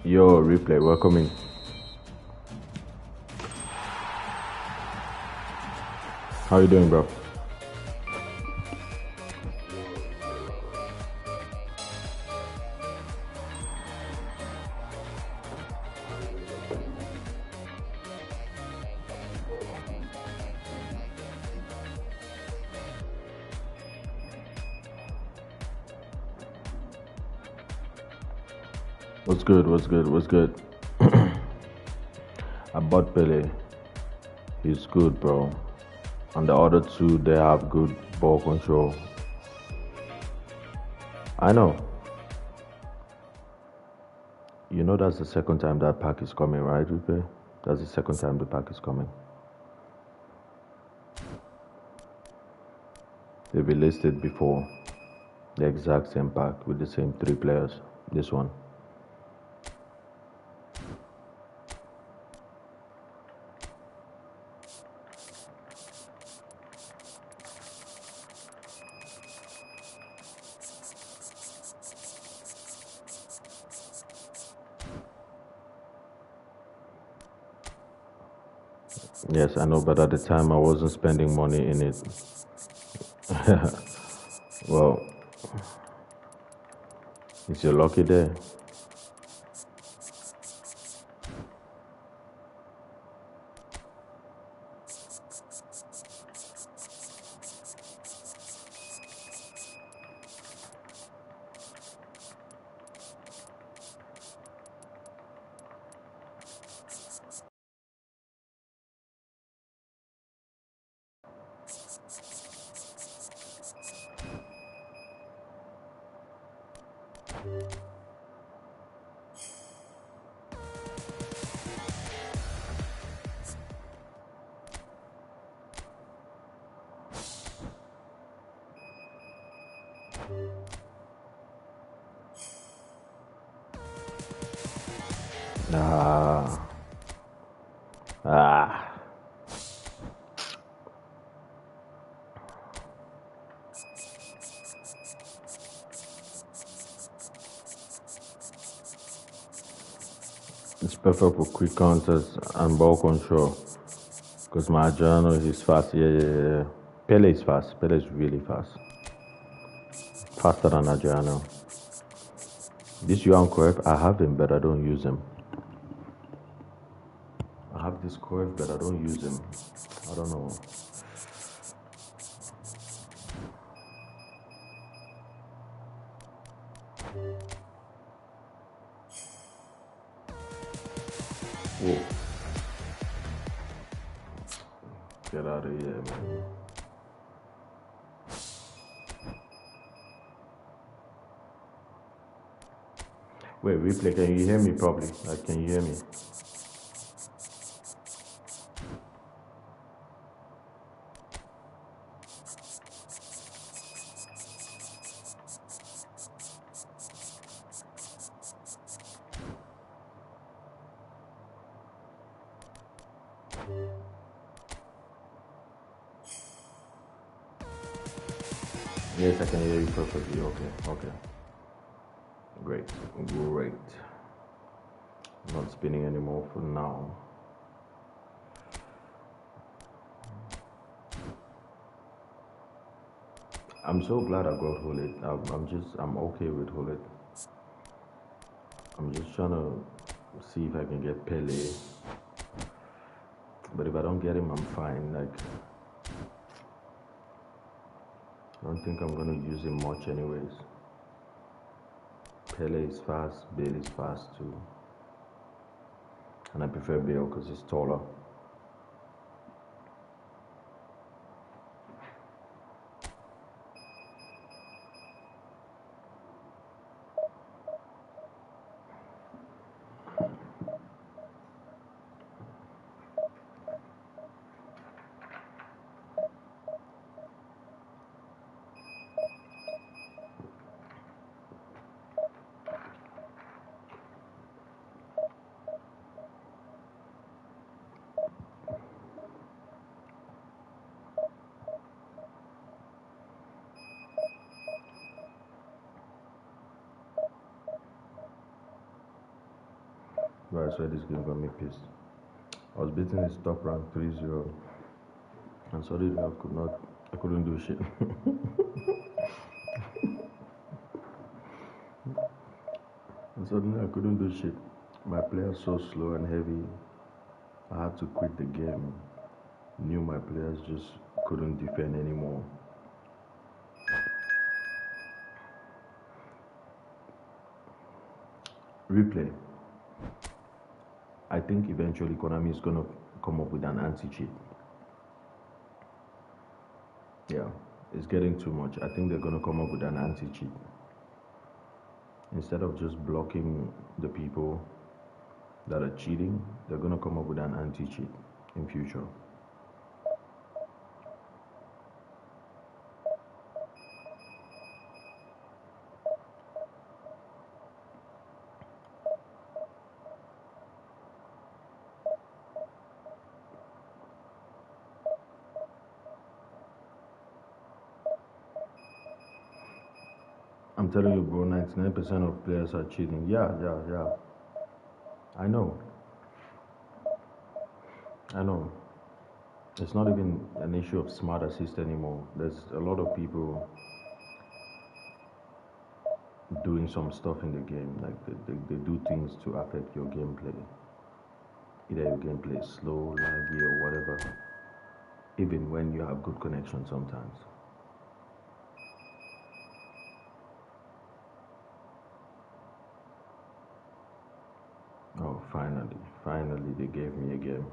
Yo, replay, welcome in. How you doing, bro? What's good? What's good? What's good? I bought Pele. He's good, bro. And the other two, they have good ball control. I know. You know that's the second time that pack is coming, right, Rupe? That's the second time the pack is coming. They've released it before. The exact same pack with the same 3 players. This one. Yes, I know, but at the time I wasn't spending money in it. Well, it's your lucky day. Ah. It's perfect for quick counters and ball control. Because my Adriano is fast. Yeah. Pele is fast. Pele is really fast. Faster than Adriano. This Yuan Cruyff, I have him, but I don't use him. I have this Cruyff, but I don't use him. I don't know. Whoa. Get out of here, man. Wait, replay, can you hear me properly? Like, can you hear me? Yes, I can hear you perfectly. Okay. Great. Not spinning anymore for now. I'm so glad I got Hullet. I'm okay with Hullet. I'm just trying to see if I can get Pele. But if I don't get him, I'm fine. Like, I don't think I'm gonna use him much anyways. Pele is fast, Bale is fast too. And I prefer Bale because he's taller. But I swear this game got me pissed. I was beating his top rank 3-0, and suddenly I couldn't do shit. And suddenly I couldn't do shit. My players so slow and heavy. I had to quit the game. Knew my players just couldn't defend anymore. Replay. I think eventually Konami is gonna come up with an anti-cheat. Yeah, it's getting too much. I think they're gonna come up with an anti-cheat. Instead of just blocking the people that are cheating, they're gonna come up with an anti-cheat in future. I'm telling you, bro, 99% of players are cheating. Yeah. I know. It's not even an issue of smart assist anymore. There's a lot of people doing some stuff in the game. Like they do things to affect your gameplay. Either your gameplay is slow, laggy, or whatever. Even when you have good connection sometimes. Oh, finally they gave me a game.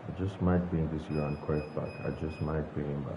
I just might bring this Johan Cruyff back. I just might bring him back.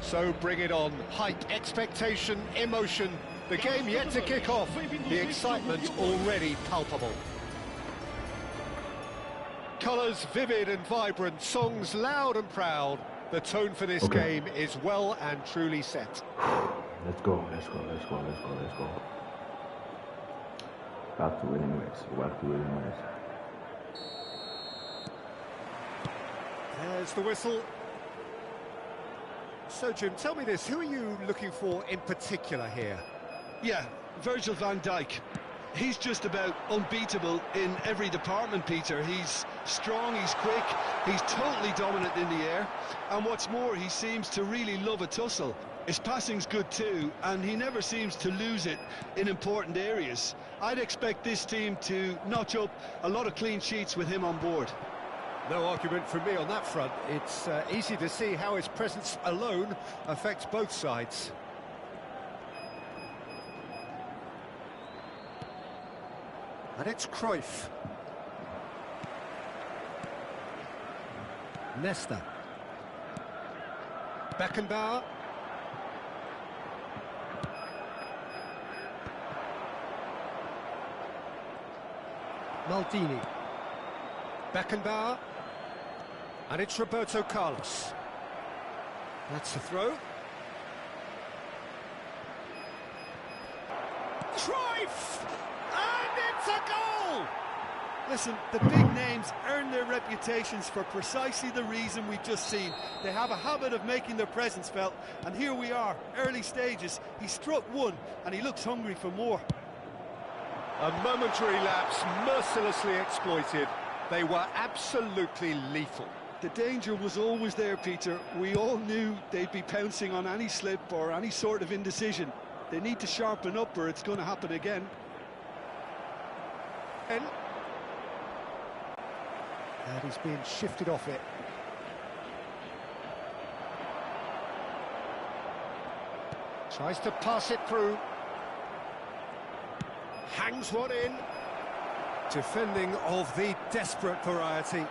So bring it on. Hype, expectation, emotion. The game yet to kick off. The excitement already palpable. Colours vivid and vibrant, songs loud and proud. The tone for this game is well and truly set. Let's go. Back to winning ways. There's the whistle. So, Jim, tell me this, who are you looking for in particular here? Yeah, Virgil van Dijk. He's just about unbeatable in every department, Peter. He's strong, he's quick, he's totally dominant in the air. And what's more, he seems to really love a tussle. His passing's good too, and he never seems to lose it in important areas. I'd expect this team to notch up a lot of clean sheets with him on board. No argument from me on that front. It's easy to see how his presence alone affects both sides. And it's Cruyff. Nesta. Beckenbauer. Maldini. Beckenbauer. And it's Roberto Carlos. That's the throw. Cruyff! And it's a goal! Listen, the big names earn their reputations for precisely the reason we've just seen. They have a habit of making their presence felt, and here we are, early stages. He struck one, and he looks hungry for more. A momentary lapse mercilessly exploited. They were absolutely lethal. The danger was always there, Peter. We all knew they'd be pouncing on any slip or any sort of indecision. They need to sharpen up or it's going to happen again. And he's being shifted off it. Tries to pass it through. Hangs one in. Defending of the desperate variety.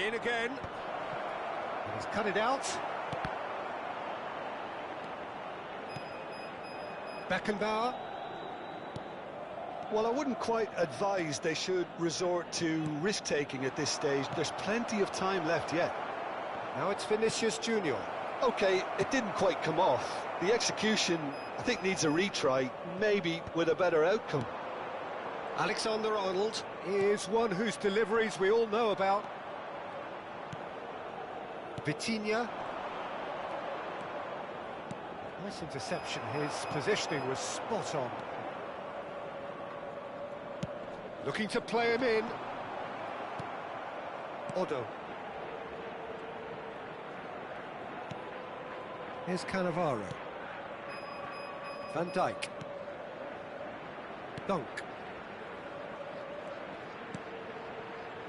In again. And he's cut it out. Beckenbauer. Well, I wouldn't quite advise they should resort to risk-taking at this stage. There's plenty of time left yet. Now it's Vinicius Junior. OK, it didn't quite come off. The execution, I think, needs a retry, maybe with a better outcome. Alexander-Arnold is one whose deliveries we all know about. Vitinha. Nice interception. His positioning was spot on. Looking to play him in. Odo. Here's Cannavaro. Van Dijk. Dunk.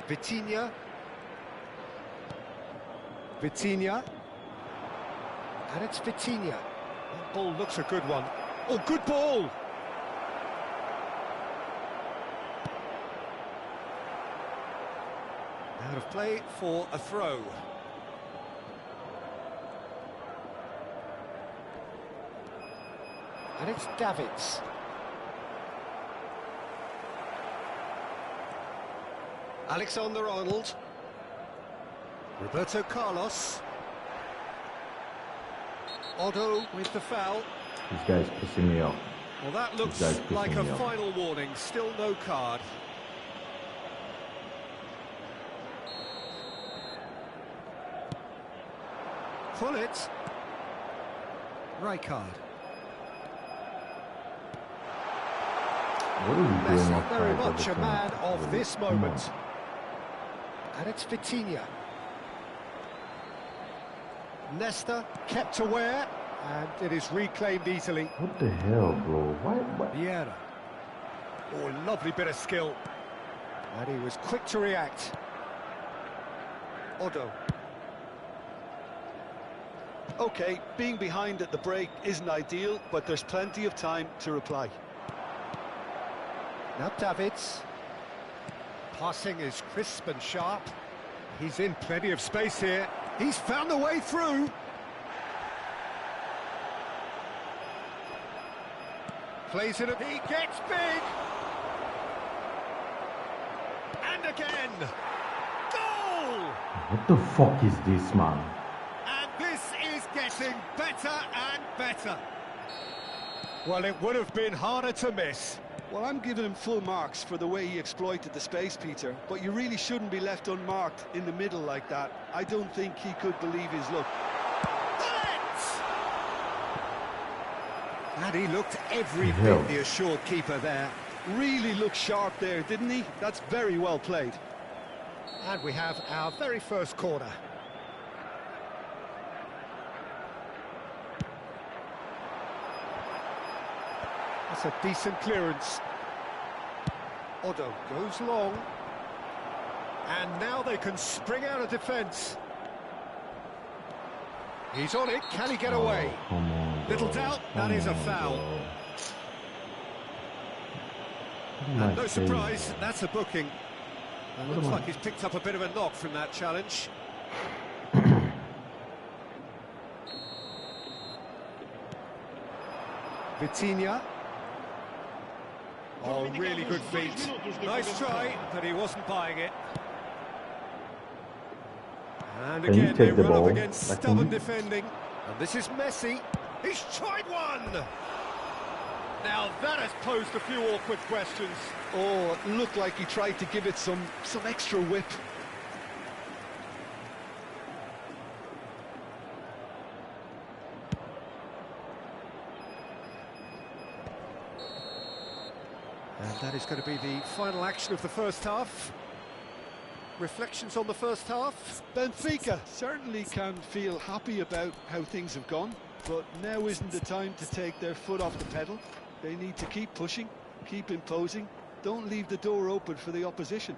Vitinha. Vitinha. And it's Vitinha. That ball looks a good one. Oh, good ball! Out of play for a throw. And it's Davids. Alexander-Arnold. Roberto Carlos. Odo with the foul. This guy's pissing me off. Well, that looks like a final warning. Still no card. Pull it. Rijkaard. What are you doing off Very side much a man of this moment. And it's Vitinha. Nesta kept aware, and it is reclaimed easily. What the hell, bro? Why? Vieira. Oh, lovely bit of skill. And he was quick to react. Odo. OK, being behind at the break isn't ideal, but there's plenty of time to reply. Now Davids. Passing is crisp and sharp. He's in plenty of space here. He's found a way through. Plays it. He gets big. And again. Goal! What the fuck is this, man? And this is getting better and better. Well, it would have been harder to miss. Well, I'm giving him full marks for the way he exploited the space, Peter, but you really shouldn't be left unmarked in the middle like that. I don't think he could believe his luck. And he looked every bit the assured keeper there. Really looked sharp there, didn't he? That's very well played. And we have our very first corner. That's a decent clearance. Odo goes long. And now they can spring out of defence. He's on it. Can he get away? Come on, bro. Little doubt, that is a foul. And no surprise, that's a booking. And looks like he's picked up a bit of a knock from that challenge. Vitinha. Oh, really good feet. Nice try, but he wasn't buying it. And again, they run up against stubborn defending. And this is Messi. He's tried one! Now that has posed a few awkward questions. Oh, it looked like he tried to give it some extra whip. And that is going to be the final action of the first half. Reflections on the first half? Benfica certainly can feel happy about how things have gone, but now isn't the time to take their foot off the pedal. They need to keep pushing, keep imposing, don't leave the door open for the opposition.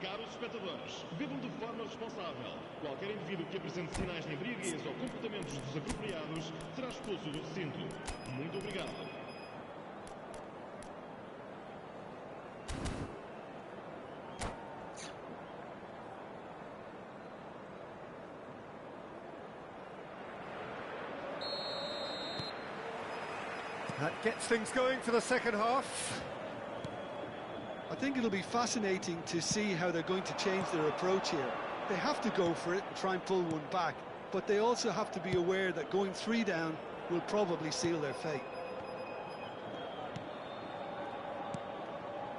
Caros espectadores, bebam de forma responsável. Qualquer indivíduo que apresente sinais de embriaguez ou comportamentos desapropriados será expulso do recinto. Muito obrigado. That gets things going for the second half. I think it'll be fascinating to see how they're going to change their approach here. They have to go for it and try and pull one back, but they also have to be aware that going 3 down will probably seal their fate.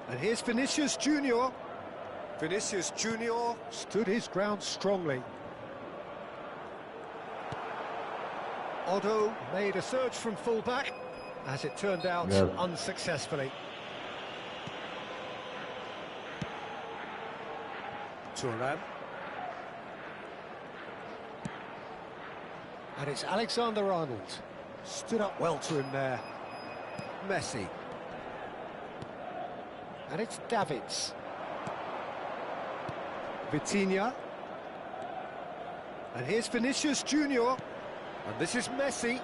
And here's Vinicius Junior. Vinicius Junior stood his ground strongly. Otto made a surge from full-back, as it turned out, unsuccessfully. Thuram. And it's Alexander-Arnold. Stood up well to him there. Messi. And it's Davids. Vitinha. And here's Vinicius Junior. And this is Messi.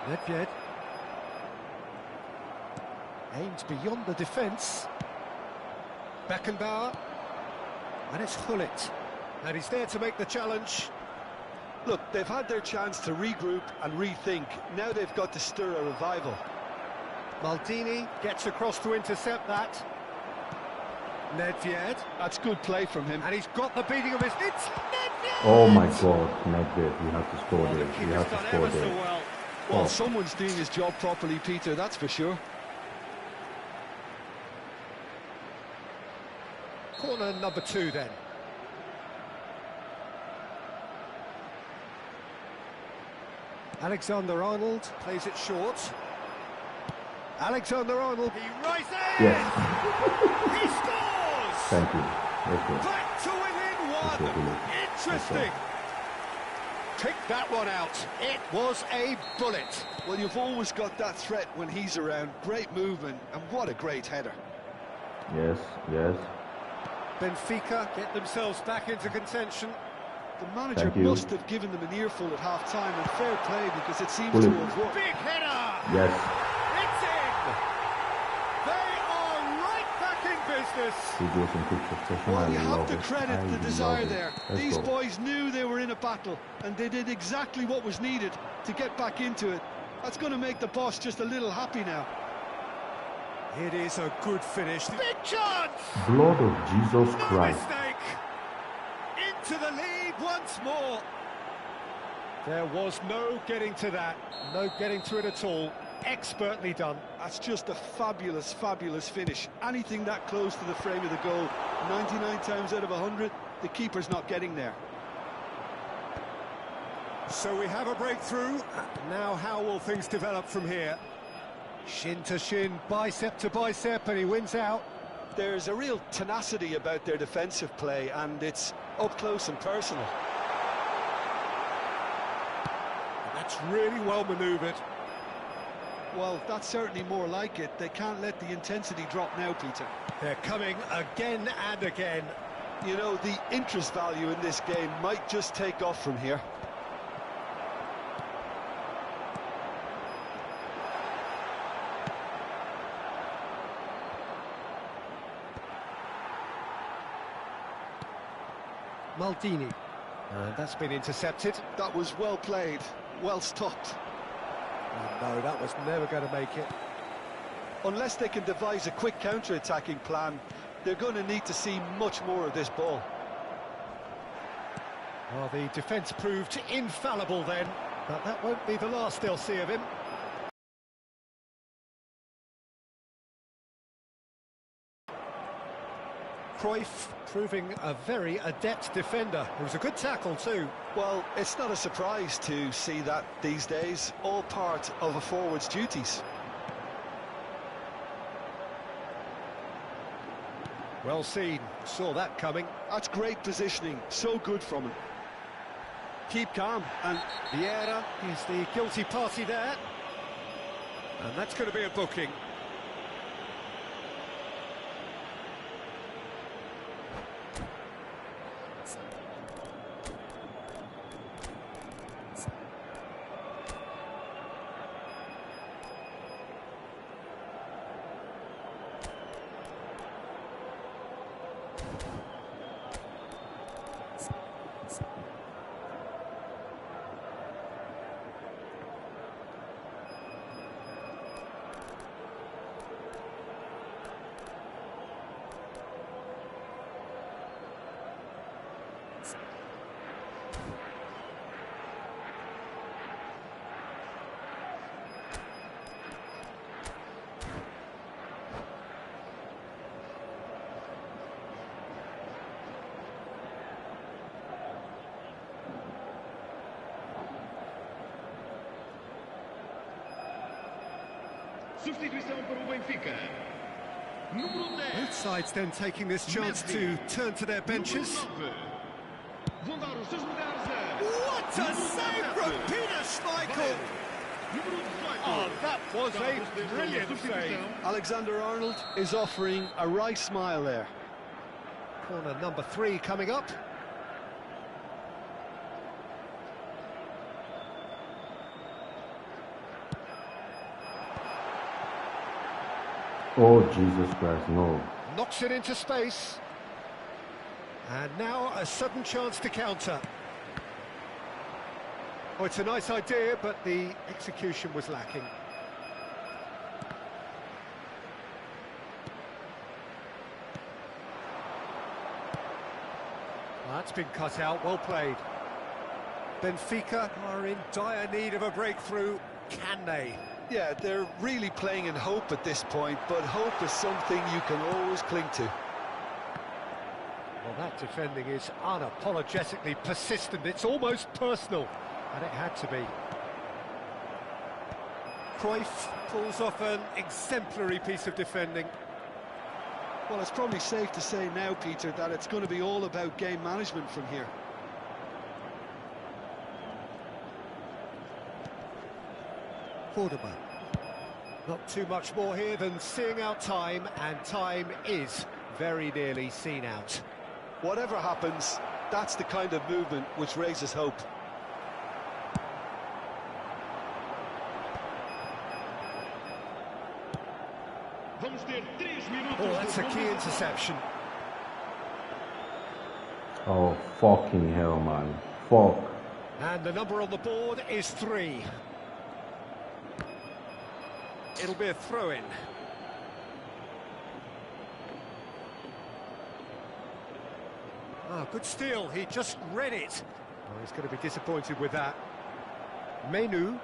Nedved. Aims beyond the defence. Beckenbauer. And it's Hullet. And he's there to make the challenge. Look, they've had their chance to regroup and rethink. Now they've got to stir a revival. Maldini gets across to intercept that. Nedved. That's good play from him. And he's got the beating of his... It's Nedved! Oh my God, Nedved, you have to score there. You have to score there. Well. Well, someone's doing his job properly, Peter, that's for sure. Corner number 2 then. Alexander-Arnold plays it short. Alexander-Arnold, he rises! Yes. He scores! Thank you. Back to within 1. Interesting. Pick that one out. It was a bullet. Well, you've always got that threat when he's around. Great movement, and what a great header. Yes, yes. Benfica get themselves back into contention. The manager must have given them an earful at half-time, and fair play, because it seems to have worked. Big header! Yes. It's in! They are right back in business. Well, you have to credit the desire there. These boys knew they were in a battle, and they did exactly what was needed to get back into it. That's going to make the boss just a little happy now. It is a good finish. Big chance! Blood of Jesus Christ. No mistake! Into the lead once more. There was no getting to that. No getting to it at all. Expertly done. That's just a fabulous, fabulous finish. Anything that close to the frame of the goal, 99 times out of 100, the keeper's not getting there. So we have a breakthrough. Now how will things develop from here? Shin to shin, bicep to bicep, and he wins out. There's a real tenacity about their defensive play, and it's up close and personal. That's really well manoeuvred. Well, that's certainly more like it. They can't let the intensity drop now, Peter. They're coming again and again. You know, the interest value in this game might just take off from here. Maldini. And that's been intercepted. That was well played, well stopped. No, that was never going to make it. Unless they can devise a quick counter-attacking plan, they're going to need to see much more of this ball. Well, the defence proved infallible then, but that won't be the last they'll see of him. Cruyff proving a very adept defender. It was a good tackle too. Well, it's not a surprise to see that these days, all part of a forward's duties. Well seen, saw that coming. That's great positioning, so good from him. Keep calm, and Vieira is the guilty party there. And that's going to be a booking. Substituição para o Benfica. Número 10. Both sides then taking this chance to turn to their benches. Vão dar os seus lugares a... What a save from Peter Schmeichel! Oh, that was a brilliant save. Alexander-Arnold is offering a right smile there. Corner number 3 coming up. Oh, Jesus Christ, no. Knocks it into space. And now a sudden chance to counter. Oh, it's a nice idea, but the execution was lacking. Well, that's been cut out, well played. Benfica are in dire need of a breakthrough. Can they? Yeah, they're really playing in hope at this point, but hope is something you can always cling to. Well, that defending is unapologetically persistent. It's almost personal, and it had to be. Cruyff pulls off an exemplary piece of defending. Well, it's probably safe to say now, Peter, that it's going to be all about game management from here. Cordoba. Not too much more here than seeing out time, and time is very nearly seen out. Whatever happens, that's the kind of movement which raises hope. Vamos ter 3 minutos. Oh, that's a key interception. Oh, fucking hell, man. Fuck. And the number on the board is 3. It'll be a throw-in. Ah, good steal. He just read it. Oh, he's going to be disappointed with that. Menu.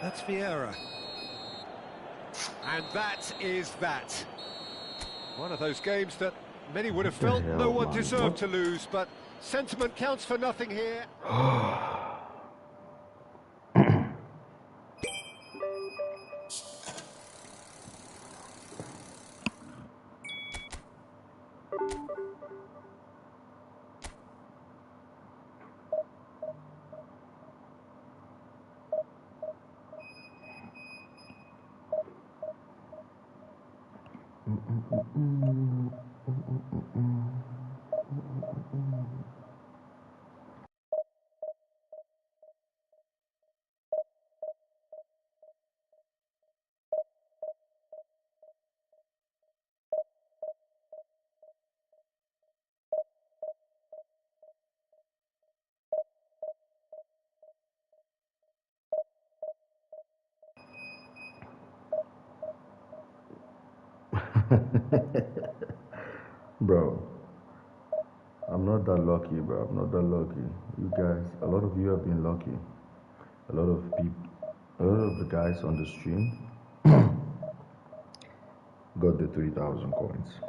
That's Vieira. And that is that. One of those games that many would have felt no one deserved to lose, but sentiment counts for nothing here. Bro, I'm not that lucky, bro. I'm not that lucky. You guys, a lot of you have been lucky. A lot of people, a lot of the guys on the stream got the 3,000 coins.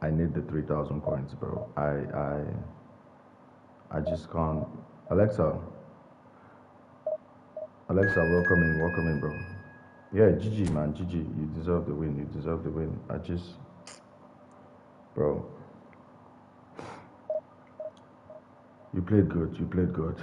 I need the 3,000 coins, bro. I just can't. Alexa, welcome in, bro. Yeah, GG, man, GG. You deserve the win. You deserve the win. Bro, you played good. You played good.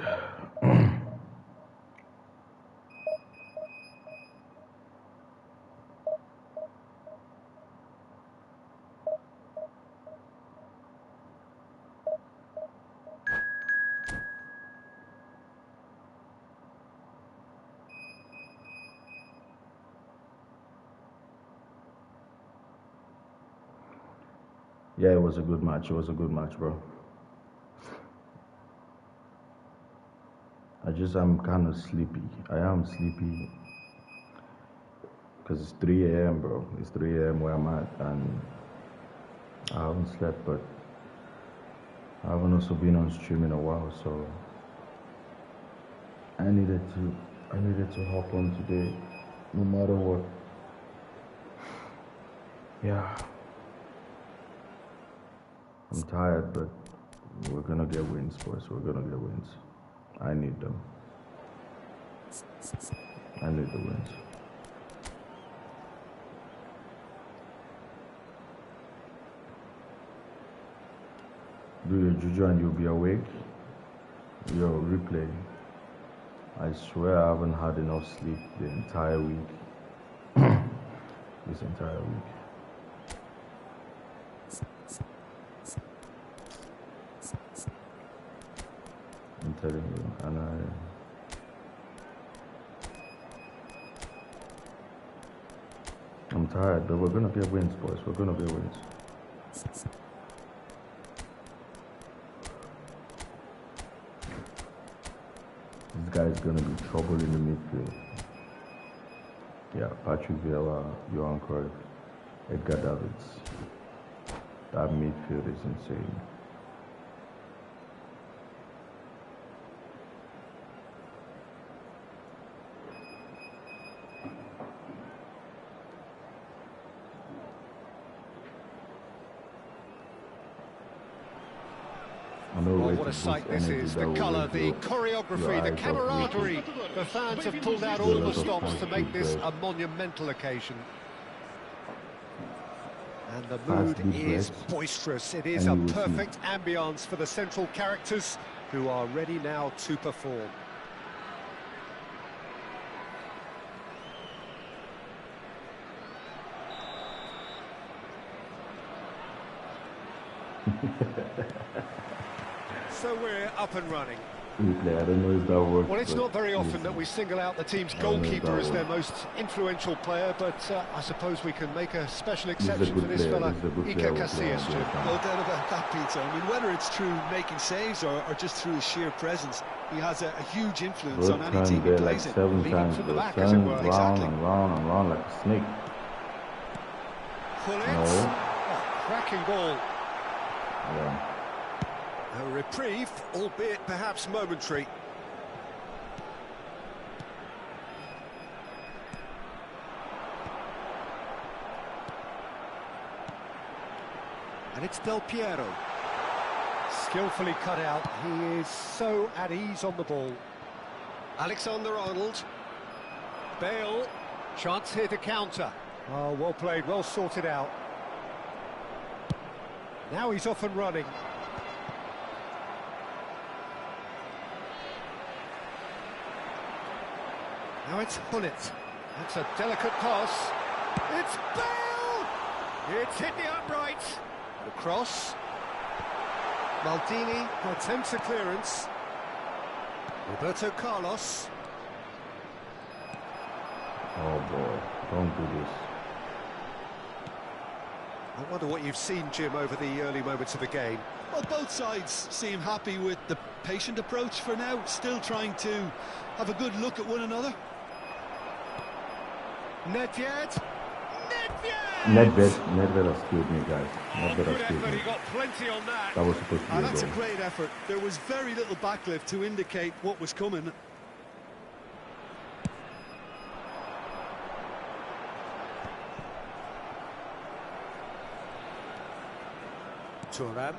Yeah, it was a good match. It was a good match, bro. I'm kind of sleepy. I am sleepy because it's 3 a.m., bro. It's 3 a.m. where I'm at, and I haven't slept, but I haven't also been on stream in a while, so I needed to hop on today, no matter what. Yeah. I'm tired, but we're gonna get wins, boys. We're gonna get wins. I need them. I need the wins. Do your juju and you'll be awake. Yo, replay. I swear I haven't had enough sleep the entire week. This entire week. I'm telling you, and I'm tired, but we're gonna get wins, boys. We're gonna get wins. This guy is gonna be trouble in the midfield. Yeah, Patrick Vieira, Johan Cruyff, Edgar Davids. That midfield is insane. Oh, what a sight this is. The colour, the choreography, the camaraderie. The fans have pulled out all the stops to make this a monumental occasion. And the mood is boisterous. It is a perfect ambience for the central characters who are ready now to perform. So we're up and running. I don't know if that works. Well, it's not very often that we single out the team's goalkeeper as their most influential player, but I suppose we can make a special exception for this fella, Iker Casillas. No doubt about that, Peter. I mean, whether it's through making saves or just through his sheer presence, he has a huge influence on any team he plays in. 7 times, from the back, as it were. Exactly. And round like a snake. Pull it. No. Oh, cracking ball. Yeah. A reprieve, albeit perhaps momentary. And it's Del Piero. Skillfully cut out. He is so at ease on the ball. Alexander-Arnold. Bale. Chance here to counter. Oh, well played, well sorted out. Now he's off and running. Now it's Hullet. That's a delicate pass. It's Bale! It's hit the upright. The cross. Maldini attempts a clearance. Roberto Carlos. Oh boy, don't do this. I wonder what you've seen, Jim, over the early moments of the game. Well, both sides seem happy with the patient approach for now, still trying to have a good look at one another. Nedved. Nedved has killed me, guys. Nedved Good has killed effort, me. he got plenty on that. That was supposed to be a That's a goal. great effort. There was very little backlift to indicate what was coming. Turan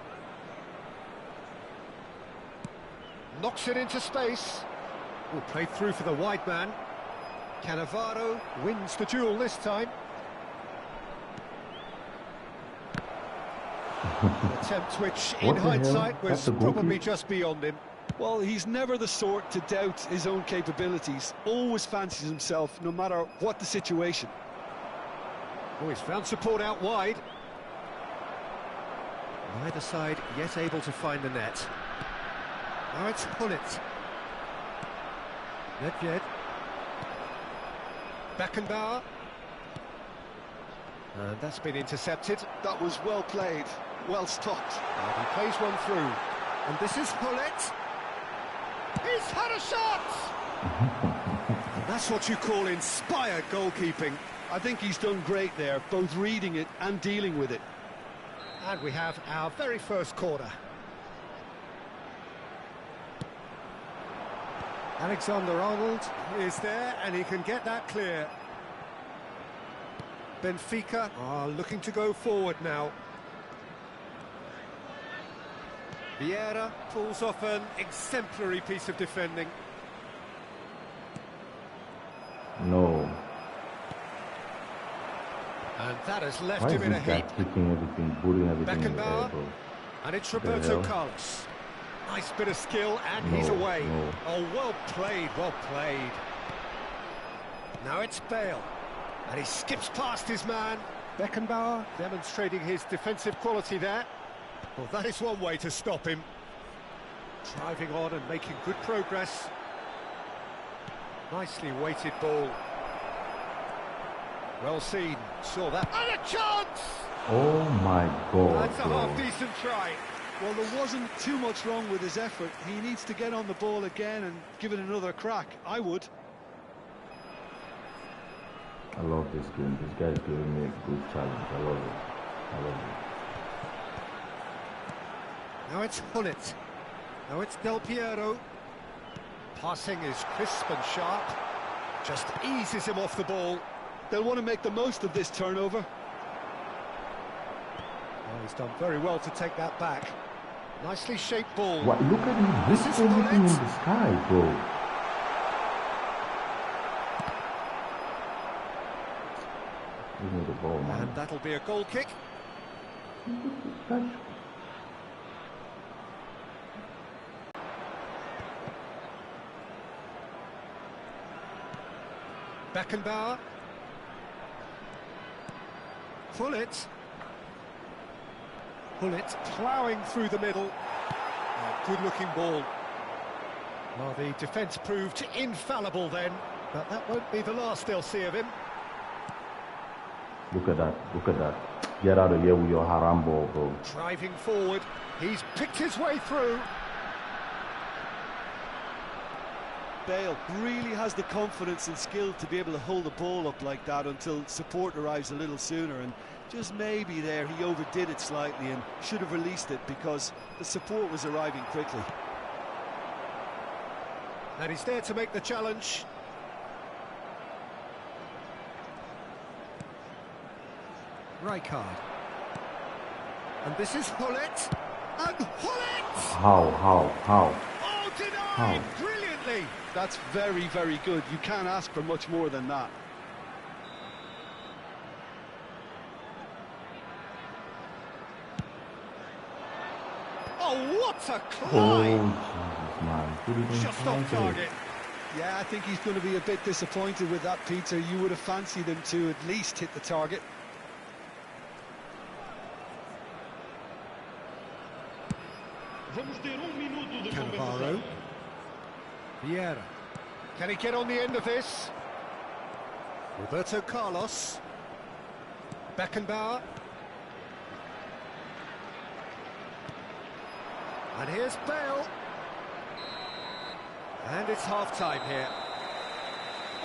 knocks it into space. Oh, played through for the wide man. Cannavaro wins the duel this time. An attempt which, in What the hell? hindsight, was That's a goal probably kick? just beyond him. Well, he's never the sort to doubt his own capabilities. Always fancies himself, no matter what the situation. Oh, he's found support out wide. Neither side yet able to find the net. Now it's Hullet. Nedved. Beckenbauer. And that's been intercepted. That was well played, well stopped. And he plays one through. And this is Hullet. He's had a shot! And that's what you call inspired goalkeeping. I think he's done great there, both reading it and dealing with it. And we have our very first corner. Alexander-Arnold is there, and he can get that clear. Benfica are looking to go forward now. Vieira pulls off an exemplary piece of defending. No. And that has left Why is him in a this guy heap. kicking everything, putting everything in the air, Beckenbauer. bro? And it's What the Roberto hell? Carlos. Nice bit of skill, and he's No, away. no. Oh, well played, well played. Now it's Bale. And he skips past his man. Beckenbauer demonstrating his defensive quality there. Well, that is one way to stop him. Driving on and making good progress. Nicely weighted ball. Well seen. Saw that. And a chance! Oh my god, That's a bro. half-decent try. Well, there wasn't too much wrong with his effort. He needs to get on the ball again and give it another crack. I would. I love this game. This guy is giving me a good challenge. I love it. I love it. Now it's Hullet. Now it's Del Piero. Passing is crisp and sharp. Just eases him off the ball. They'll want to make the most of this turnover. Oh, he's done very well to take that back. Nicely shaped ball. What? Look at him. This This is is everything in Hullet. the sky, bro. Give me the ball, man. And that'll be a goal kick. Touch. Beckenbauer. Hullet. Hullet ploughing through the middle. Good-looking ball. Well, the defence proved infallible then, but that won't be the last they'll see of him. Look at that. Look at that. Get out of here with your haram ball, bro. Driving forward, he's picked his way through. Bale really has the confidence and skill to be able to hold the ball up like that until support arrives a little sooner, and just maybe there he overdid it slightly and should have released it because the support was arriving quickly. And he's there to make the challenge. Rijkaard. And this is Hullet. And Hullet! How? Oh, denied! How? Brilliantly! That's very, very good. You can't ask for much more than that. Oh, what a Oh, climb! Jesus, man. Put it in Just off target. Yeah, I think he's going to be a bit disappointed with that, Peter. You would have fancied him to at least hit the target. Vamos ter minuto de Cannavaro. compensação. Vieira. Can he get on the end of this? Roberto Carlos. Beckenbauer. And here's Bale. And it's half-time here.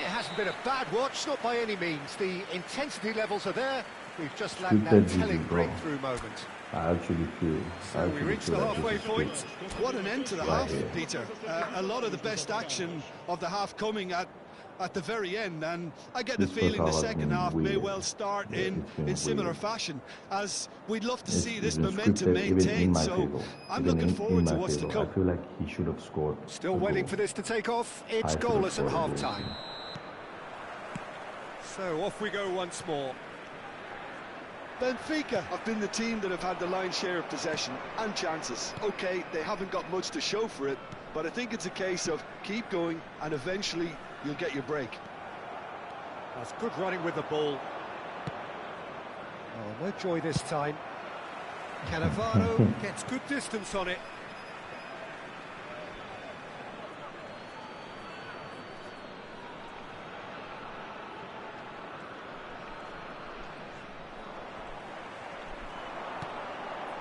hasn't been a bad watch, not by any means. The intensity levels are there. We've just lacked Scripted that vision, telling bro. breakthrough moment. I actually feel. So we reached the halfway point. What an end to the Right half, here. Peter. A lot of the best action of the half coming at the very end, and I get the This feeling the first half has second been half may weird. well start Yeah, it's been in similar weird. fashion, as we'd love to It's see this been momentum scripted, even in maintained. my So favor. I'm Even looking in forward to my what's to favor. come. I feel like he should have scored. Still a waiting goal. for this to take off. It's I should have goalless at scored a goal. half-time. So off we go once more. Benfica have been the team that have had the lion's share of possession and chances. Okay, they haven't got much to show for it, but I think it's a case of keep going and eventually you'll get your break. That's good running with the ball. Oh, no joy this time. Cannavaro gets good distance on it.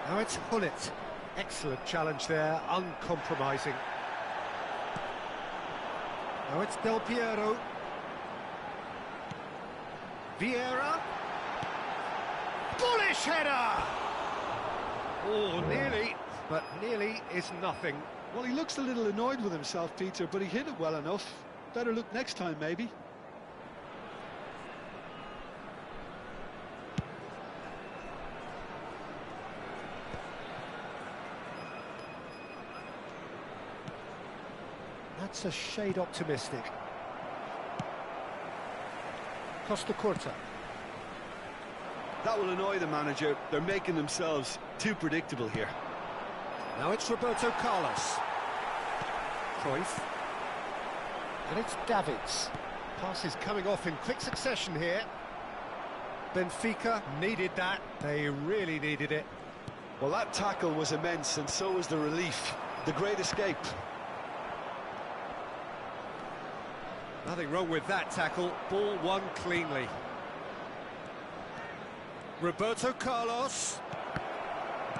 Now it's Hullet. Excellent challenge there, uncompromising. Now it's Del Piero. Vieira. Bullish header! Oh, nearly, but nearly is nothing. Well, he looks a little annoyed with himself, Peter, but he hit it well enough. Better look next time, maybe. That's a shade optimistic. Costa Curta. That will annoy the manager. They're making themselves too predictable here. Now it's Roberto Carlos. Cruyff. And it's Davids. Passes coming off in quick succession here. Benfica needed that. They really needed it. Well, that tackle was immense, and so was the relief. The great escape. Nothing wrong with that tackle. Ball won cleanly. Roberto Carlos.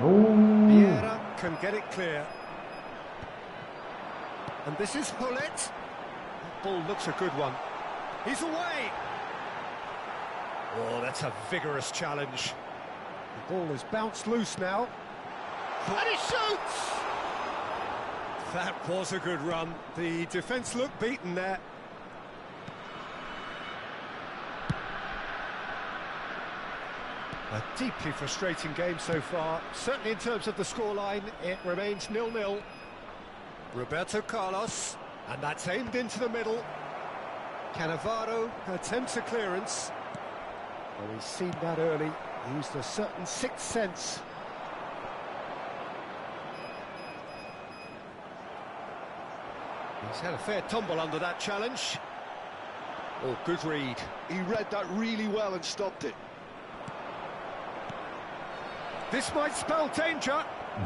Oh. Vieira can get it clear. And this is Hullet. That ball looks a good one. He's away. Oh, that's a vigorous challenge. The ball is bounced loose now. And he shoots! That was a good run. The defence looked beaten there. A deeply frustrating game so far. Certainly in terms of the scoreline, it remains 0-0. Roberto Carlos, and that's aimed into the middle. Cannavaro attempts a clearance. Well, he's seen that early. He used a certain sixth sense. He's had a fair tumble under that challenge. Oh, good read. He read that really well and stopped it. This might spell danger.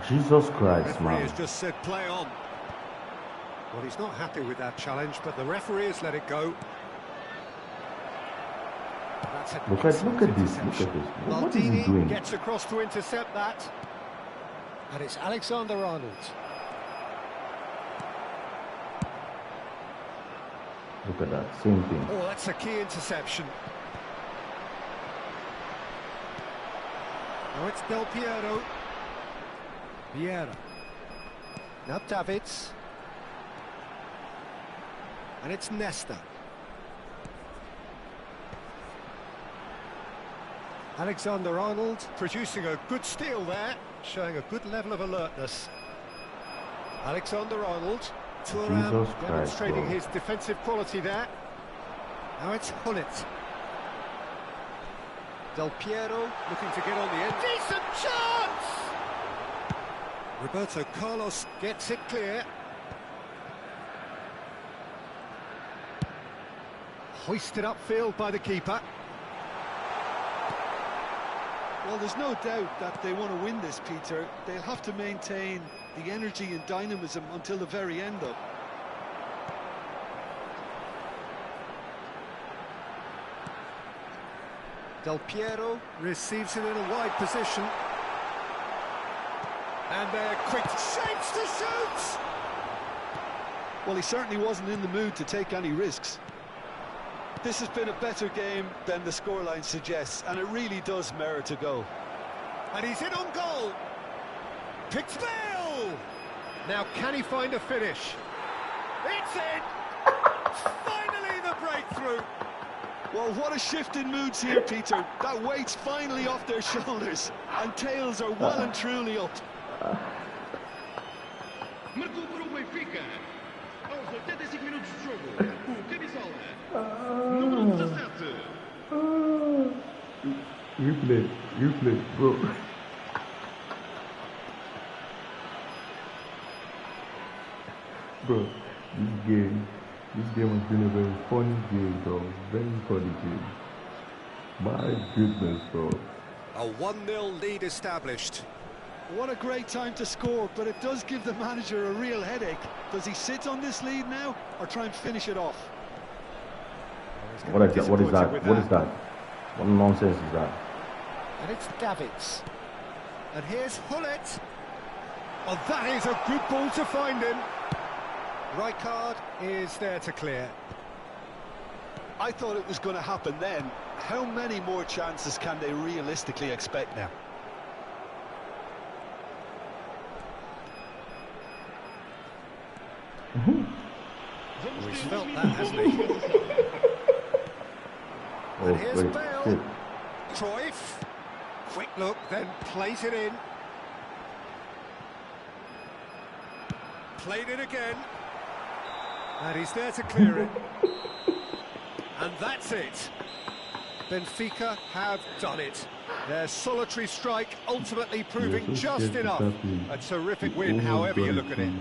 Jesus Christ, Referee man. has just said play on. Well, he's not happy with that challenge, but the referee has let it go. That's a Look at this. Look interception. at this. What is he Maldini doing? gets across to intercept that. And it's Alexander-Arnold. Look at that. Same thing. Oh, that's a key interception. Now it's Del Piero. Vieira. Now Davids. And it's Nesta. Alexander-Arnold producing a good steal there, showing a good level of alertness. Alexander-Arnold. Thuram Jesus Christ, demonstrating bro. his defensive quality there. Now it's Hullet. Del Piero looking to get on the end. Decent chance! Roberto Carlos gets it clear. Hoisted upfield by the keeper. Well, there's no doubt that they want to win this, Peter. They'll have to maintain the energy and dynamism until the very end, though. Del Piero receives it in a wide position. And they're quick shapes to shoot! Well, he certainly wasn't in the mood to take any risks. This has been a better game than the scoreline suggests, and it really does merit a goal. And he's in on goal. Picks Bale! Now can he find a finish? It's in! Finally the breakthrough! Well, what a shift in moods here, Peter. That weight's finally off their shoulders, and tails are well and truly up. Marcou para o Benfica. Aos 85 minutos de jogo, o camisola número 17. Replay, bro. Bro, this game has been a very funny game, bro. Very funny game. My goodness, bro. A 1-0 lead established. What a great time to score, but it does give the manager a real headache. Does he sit on this lead now, or try and finish it off? What is that? What is that? What nonsense is that? And it's Davids. And here's Hullet. Oh, that is a good ball to find him. Right card is there to clear. I thought it was going to happen then. How many more chances can they realistically expect now? Oh, he's felt that, hasn't he? And here's Bale. Cruyff. Quick look, then plays it in. Played it again. And he's there to clear it. And that's it. Benfica have done it. Their solitary strike ultimately proving just enough. A terrific win, however you look at it.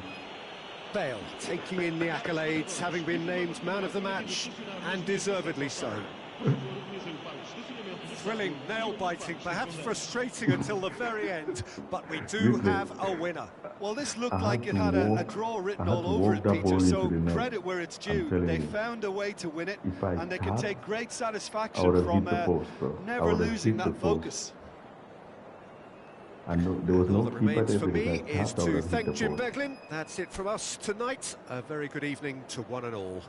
Bale taking in the accolades, having been named man of the match, and deservedly so. Thrilling, nail-biting, perhaps frustrating until the very end, but we do have a winner. Well, this looked like it had a draw written all over it, Peter, so credit where it's due. They found a way to win it, and they can take great satisfaction from never losing that focus. I know there was no All that remains for me that is tapped out to and hit thank the Jim post. Beglin. That's it from us tonight. A very good evening to one and all.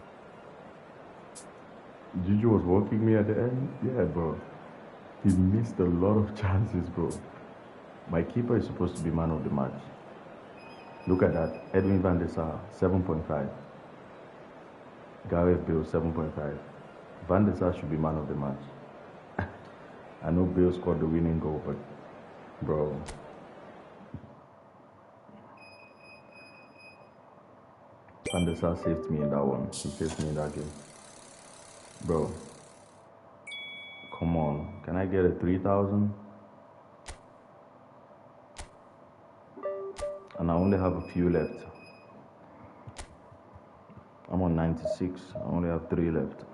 Juju was walking me at the end. Yeah, bro. He missed a lot of chances, bro. My keeper is supposed to be man of the match. Look at that. Edwin van der Sar, 7.5. Gareth Bale, 7.5. Van der Sar should be man of the match. I know Bale scored the winning goal, but bro. Van der Sar saved me in that one. He saved me in that game. Bro. Come on. Can I get a 3,000? And I only have a few left. I'm on 96. I only have 3 left.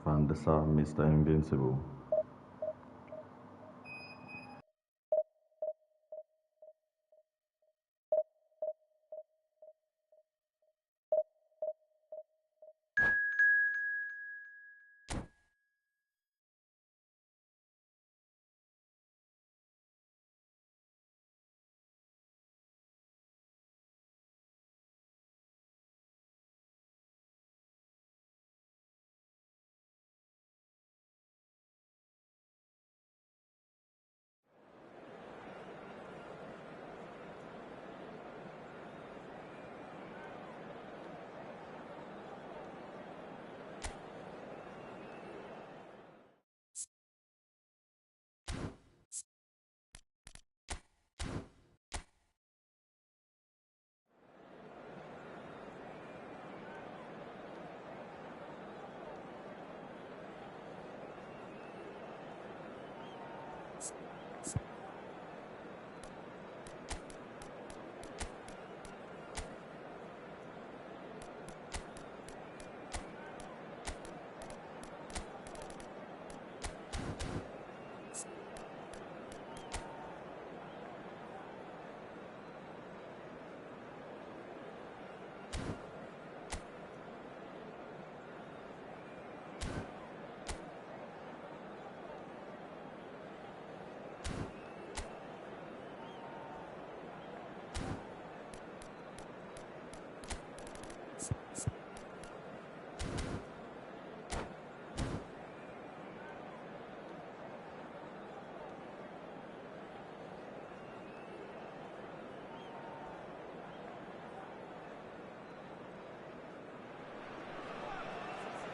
Van der Sar, Mr. Invincible.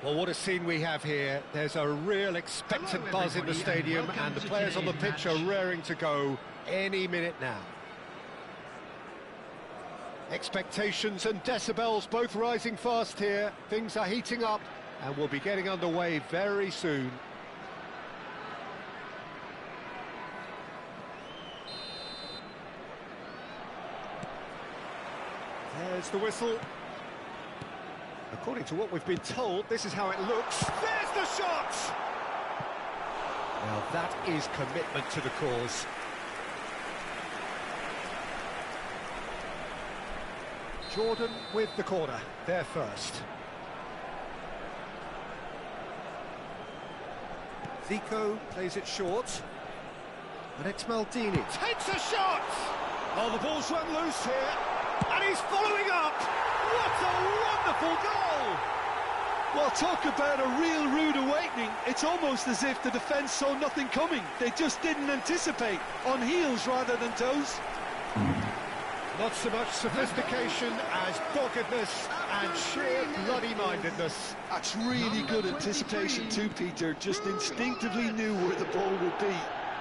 Well, what a scene we have here. There's a real expectant buzz in the stadium, and the players on the pitch are raring to go any minute now. Expectations and decibels both rising fast here. Things are heating up, and we'll be getting underway very soon. There's the whistle. According to what we've been told, this is how it looks. There's the shot! Now that is commitment to the cause. Jordan with the corner, there first. Zico plays it short. And it's Maldini. Takes a shot! Oh, the ball's run loose here. And he's following up! What a wonderful goal! Well, talk about a real rude awakening. It's almost as if the defence saw nothing coming. They just didn't anticipate, on heels rather than toes. Not so much sophistication as doggedness and sheer bloody-mindedness. That's really good anticipation too, Peter. Just instinctively knew where the ball would be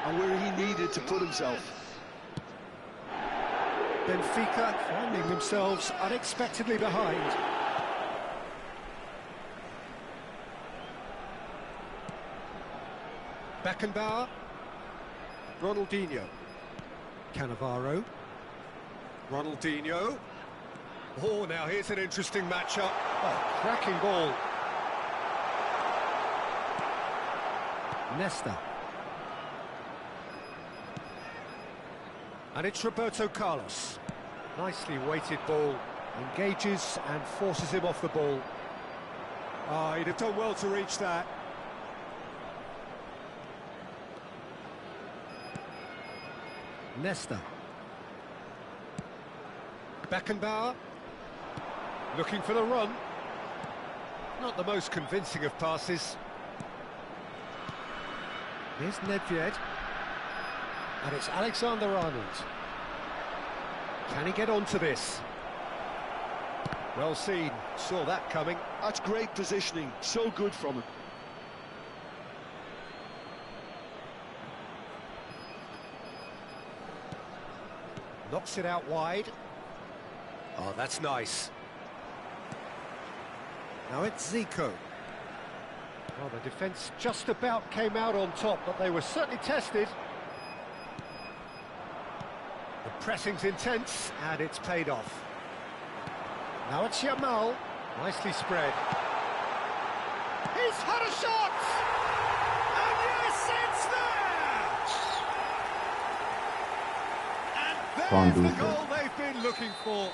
and where he needed to put himself. Benfica finding themselves unexpectedly behind. Beckenbauer. Ronaldinho. Cannavaro. Ronaldinho. Oh, now here's an interesting matchup. Oh, cracking ball. Nesta. And it's Roberto Carlos. Nicely weighted ball. Engages and forces him off the ball. Ah, he'd have done well to reach that. Nesta. Beckenbauer. Looking for the run. Not the most convincing of passes. Here's Nedved. And it's Alexander-Arnold. Can he get onto this? Well seen, saw that coming. That's great positioning, so good from him. Knocks it out wide. Oh, that's nice. Now it's Zico. Well, the defence just about came out on top, but they were certainly tested. The pressing's intense, and it's paid off. Now it's Yamal, nicely spread. He's had a shot! And yes, it's there! And there's the goal they've been looking for.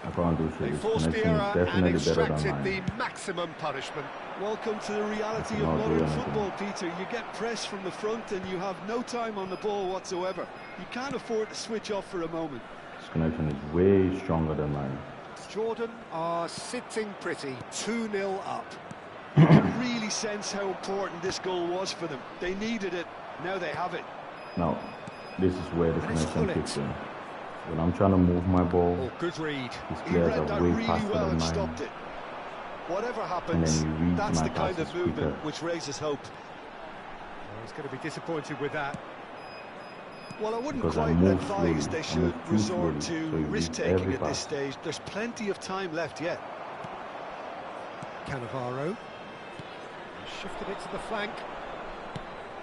I can't do They shit. forced the error and Definitely better extracted than the mine. maximum punishment. Welcome to the reality of Cannot do modern anything. football, Peter. You get pressed from the front and you have no time on the ball whatsoever. You can't afford to switch off for a moment. This connection is way stronger than mine. Jordan are sitting pretty, 2-0 up. You can really sense how important this goal was for them. They needed it, now they have it. Now, this is where the And it's connection Gullit. kicks in. When I'm trying to move my ball, Oh, good read. these He players read are that way really faster well than and mine. stopped it. Whatever And happens, then he reads that's my the kind of passes movement quicker. which raises hope. Oh, he's going to be disappointed with that. Well, I wouldn't Because I quite move advise slowly. they I should move too resort slowly, to so you read risk-taking every at this pass. stage. There's plenty of time left yet. Cannavaro. Shifted it to the flank.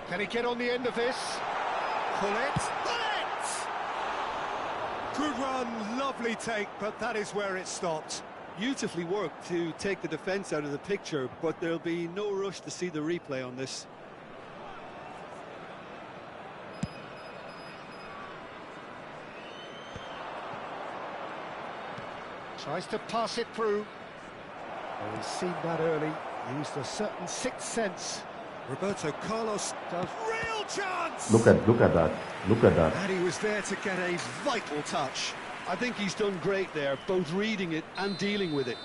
Can he get on the end of this? Pull it. Pull it! Good run, lovely take, but that is where it stopped. Beautifully worked to take the defence out of the picture, but there'll be no rush to see the replay on this. Tries to pass it through. Oh, he's seen that early. Used a certain sixth sense. Roberto Carlos does real chance! Look at that. Look at that. And he was there to get a vital touch. I think he's done great there, both reading it and dealing with it.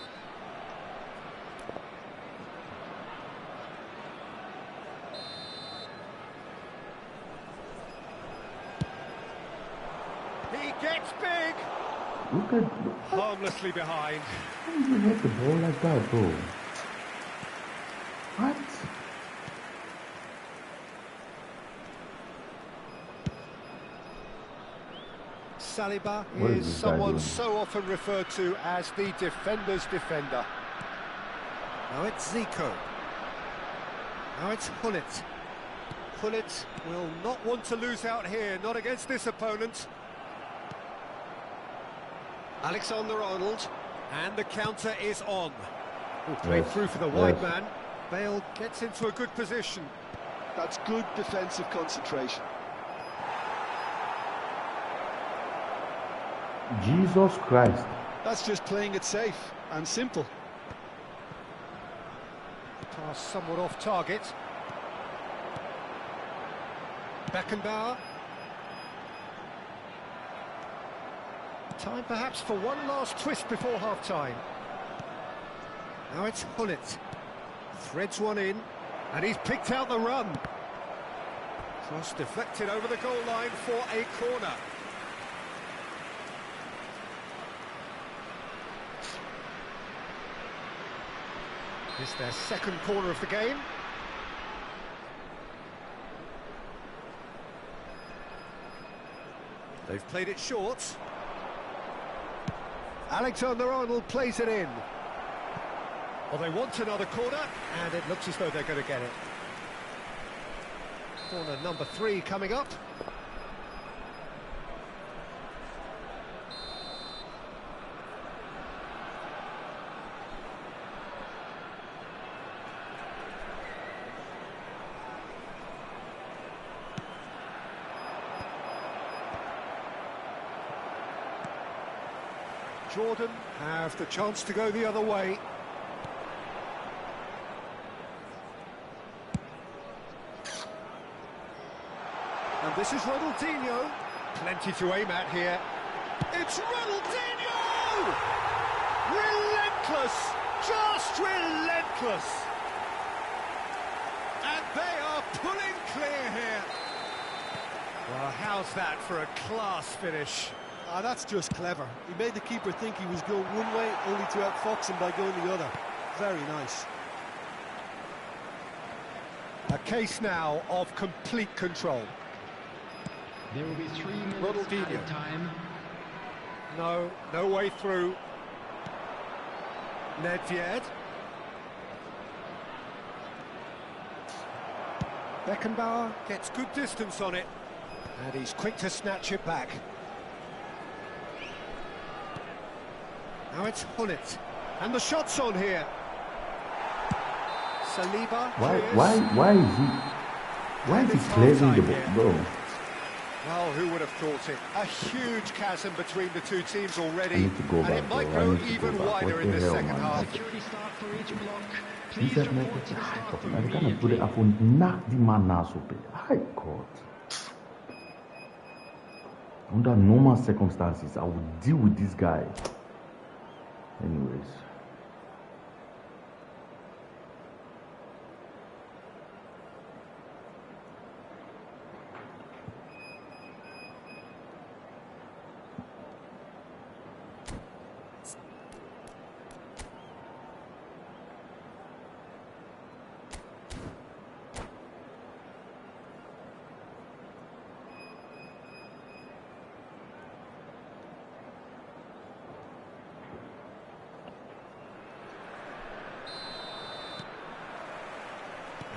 He gets big! Look at. Harmlessly behind. How do you hit the ball like that, bro? What? Saliba What is is this guy someone doing? so often referred to as the defender's defender. Now it's Zico. Now it's Gullit. Gullit will not want to lose out here, not against this opponent. Alexander-Arnold, and the counter is on. Played through for the wide man. Bale gets into a good position. That's good defensive concentration. Jesus Christ. That's just playing it safe and simple. Pass somewhat off target. Beckenbauer. Time perhaps for one last twist before half-time. Now it's Gullit. Threads one in, and he's picked out the run. Cross deflected over the goal line for a corner. It's their second corner of the game. They've played it short. Alexander-Arnold plays it in. Well, they want another corner, and it looks as though they're going to get it. Corner number 3 coming up. Jordan have the chance to go the other way. And this is Ronaldinho. Plenty to aim at here. It's Ronaldinho! Relentless! Just relentless! And they are pulling clear here. Well, how's that for a class finish? Ah, that's just clever. He made the keeper think he was going one way, only to outfox him by going the other. Very nice. A case now of complete control. There will be 3 minutes added time. No way through. Nedved. Beckenbauer gets good distance on it. And he's quick to snatch it back. Now it's Gullit. And the shot's on here. Saliba. Why is he clearing the ball, bro? Well, who would have thought it? A huge chasm between the two teams already, need to go and back, it might bro. go even wider in the second half. Security staff for each block. He Please said, report to the start room. I can't put it up on knock the man now so big. High court. Under normal circumstances, I would deal with this guy. Anyways.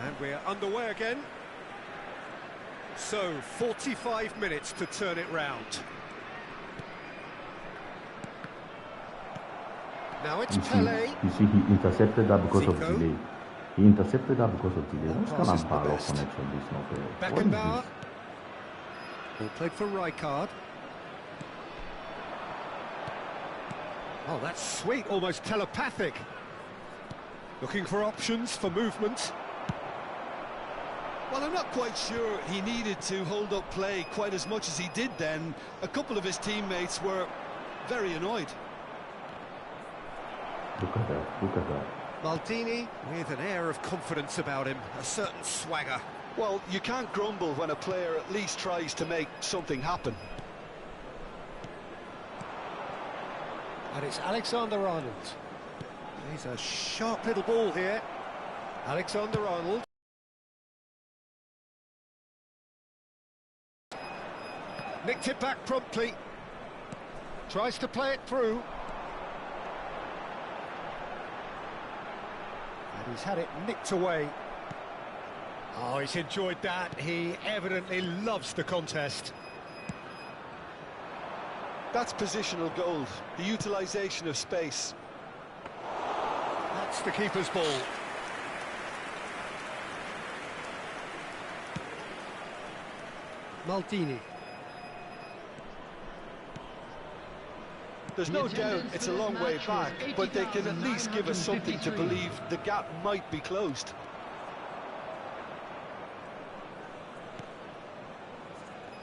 And we're underway again. So, 45 minutes to turn it round. Now it's Pele. You see, he intercepted that because of Zico. delay. He intercepted that because of delay. What's Pass kind is of the ball best. connection this not fair? What Beckenbauer. is Ball played for Rijkaard. Oh, that's sweet, almost telepathic. Looking for options for movement. Well, I'm not quite sure he needed to hold up play quite as much as he did then. A couple of his teammates were very annoyed. this? Look at that. Look at that. Maldini with an air of confidence about him, a certain swagger. Well, you can't grumble when a player at least tries to make something happen. And it's Alexander-Arnold. He's a sharp little ball here. Alexander-Arnold. Nicked it back promptly. Tries to play it through. And he's had it nicked away. Oh, he's enjoyed that. He evidently loves the contest. That's positional gold, the utilisation of space. That's the keeper's ball. Maldini. There's no doubt it's a long way back, but they can at least give us something to believe the gap might be closed.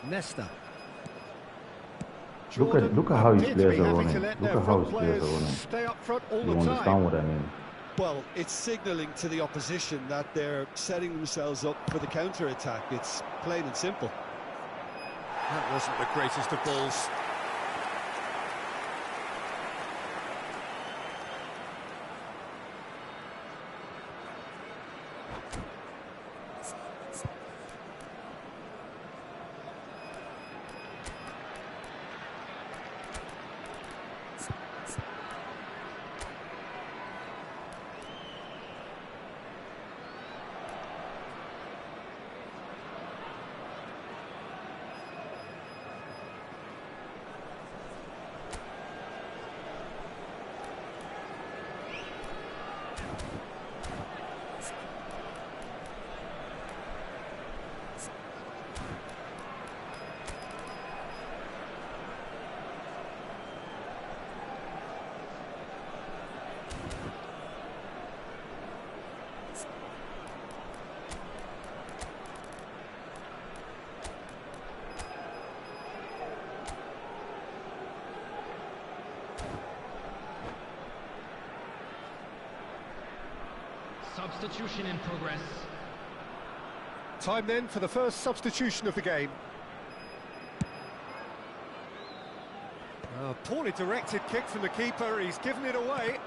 Nesta. Look at how his players are running. Look at how his players are running. Stay up front all You the time. understand what I mean? Well, it's signalling to the opposition that they're setting themselves up for the counter-attack. It's plain and simple. That wasn't the greatest of balls. Substitution in progress. Time then for the first substitution of the game. A poorly directed kick from the keeper, he's given it away.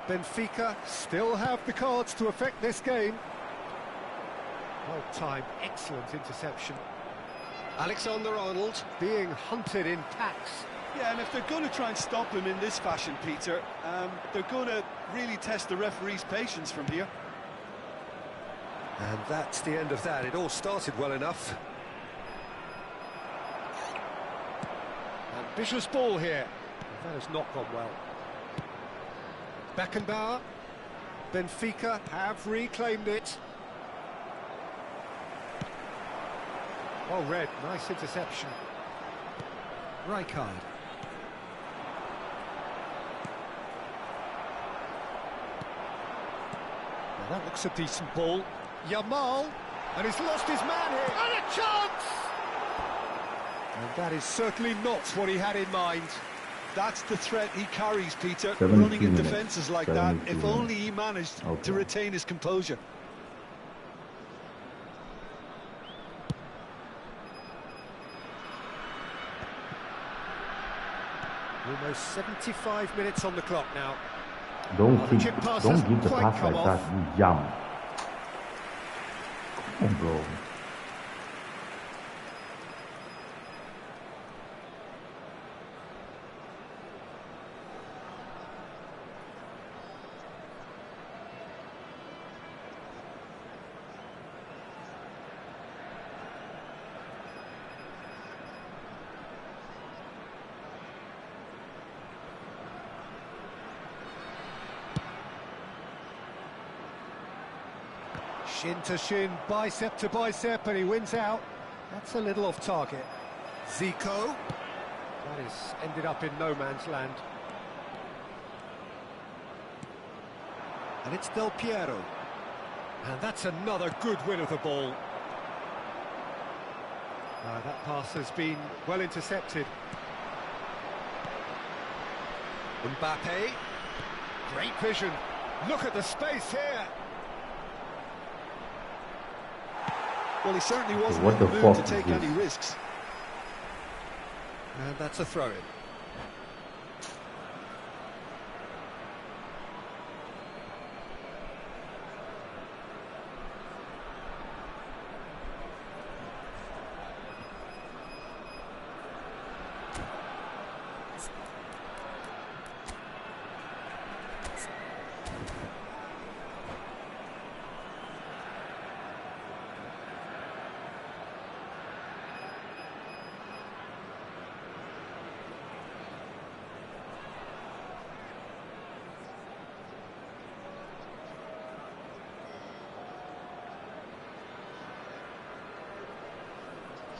Benfica still have the cards to affect this game. Well timed, excellent interception. Alexander-Arnold being hunted in packs. Yeah, and if they're going to try and stop him in this fashion, Peter, they're going to really test the referee's patience from here. And that's the end of that. It all started well enough. Ambitious ball here. That has not gone well. Beckenbauer. Benfica have reclaimed it. Well read, nice interception. Rijkaard. Now that looks a decent ball. Yamal, and he's lost his man here. And a chance! And that is certainly not what he had in mind. That's the threat he carries, Peter, 17 running in minutes. defences like that. 17 If only he managed to retain his composure. Almost 75 minutes on the clock now. Don't The chip pass give hasn't the quite pass come like off. that, you yam. Come on, bro. Shin to shin, bicep to bicep, and he wins out. That's a little off target. Zico. That is ended up in no man's land. And it's Del Piero. And that's another good win of the ball. That pass has been well intercepted. Mbappe. Great vision. Look at the space here. Well, he certainly wasn't What in the the mood fuck to is take this? any risks. And that's a throw-in.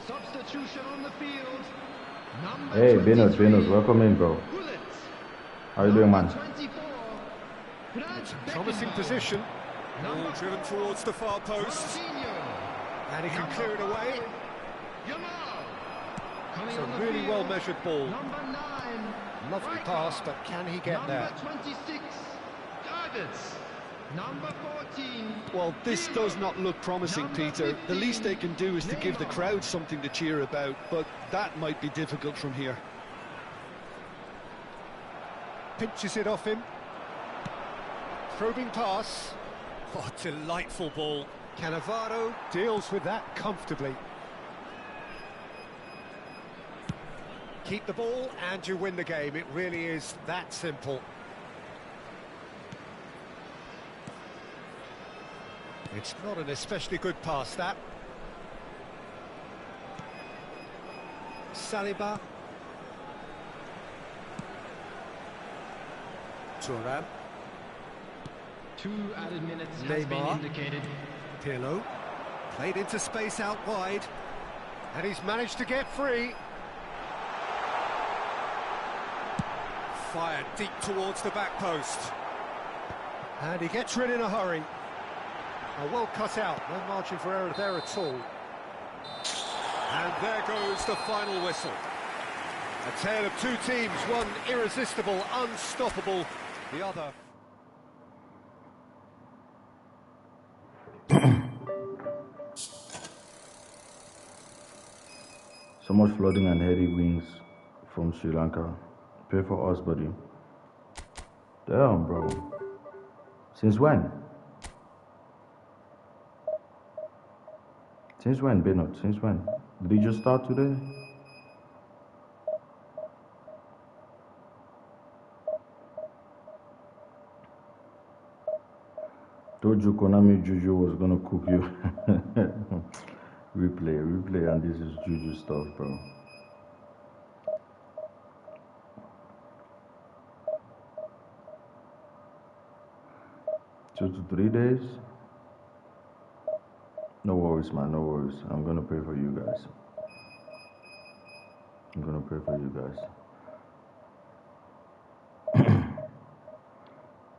Substitution on the field. Number Hey, Venus, 23, welcome in, bro. Bullet. How you doing, man? 24, It's a promising position. Ball driven towards the far post. And he can clear it away. It's a really well-measured ball. Number 9. Lovely pass, but can he get there? Number 26, Davids. Number 14. Well, this does not look promising, Peter. The least they can do is to give the crowd something to cheer about, but that might be difficult from here. Pinches it off him. Probing pass. Oh, delightful ball. Cannavaro deals with that comfortably. Keep the ball and you win the game. It really is that simple. It's not an especially good pass, that. Saliba. Thuram. 2 added minutes has been Neymar. indicated. Pirlo. Played into space out wide. And he's managed to get free. Fired deep towards the back post. And he gets rid in a hurry. Well cut out, no margin for error there at all. And there goes the final whistle. A tale of two teams, one irresistible, unstoppable, the other... So much flooding and heavy winds from Sri Lanka. Pray for us, buddy. Damn, bro. Since when? Since when, Bernard? Since when? Did he just start today? Told you Konami Juju was gonna cook you. replay, and this is Juju stuff, bro. Two to 3 days? No worries, man, no worries. I'm gonna pray for you guys. I'm gonna pray for you guys.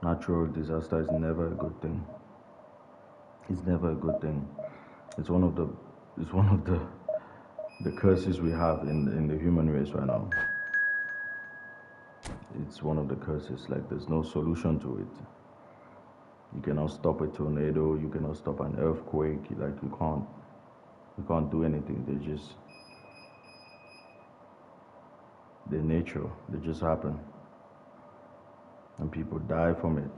Natural disaster is never a good thing. It's never a good thing. It's one of the curses we have in the human race right now. It's one of the curses. Like, there's no solution to it. You cannot stop a tornado. You cannot stop an earthquake. Like, you can't do anything. They're nature. They just happen, and people die from it.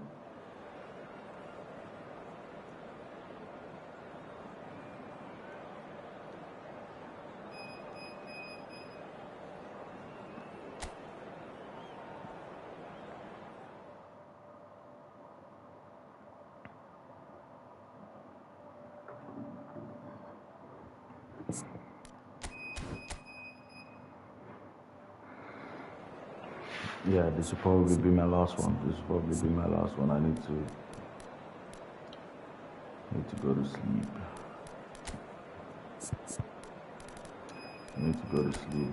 Yeah, this will probably be my last one. I need to go to sleep.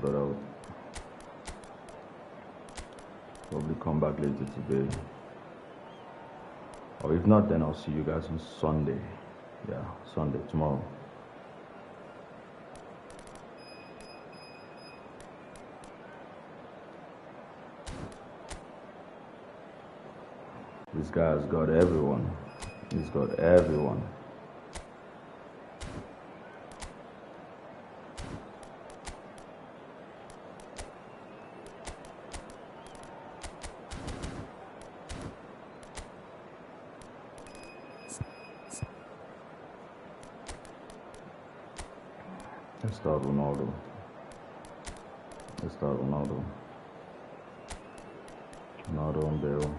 But I'll probably come back later today. Or if not, then I'll see you guys on Sunday. Yeah, Sunday, tomorrow. This guy's got everyone. He's got everyone. Let's start Ronaldo. Ronaldo and Bale.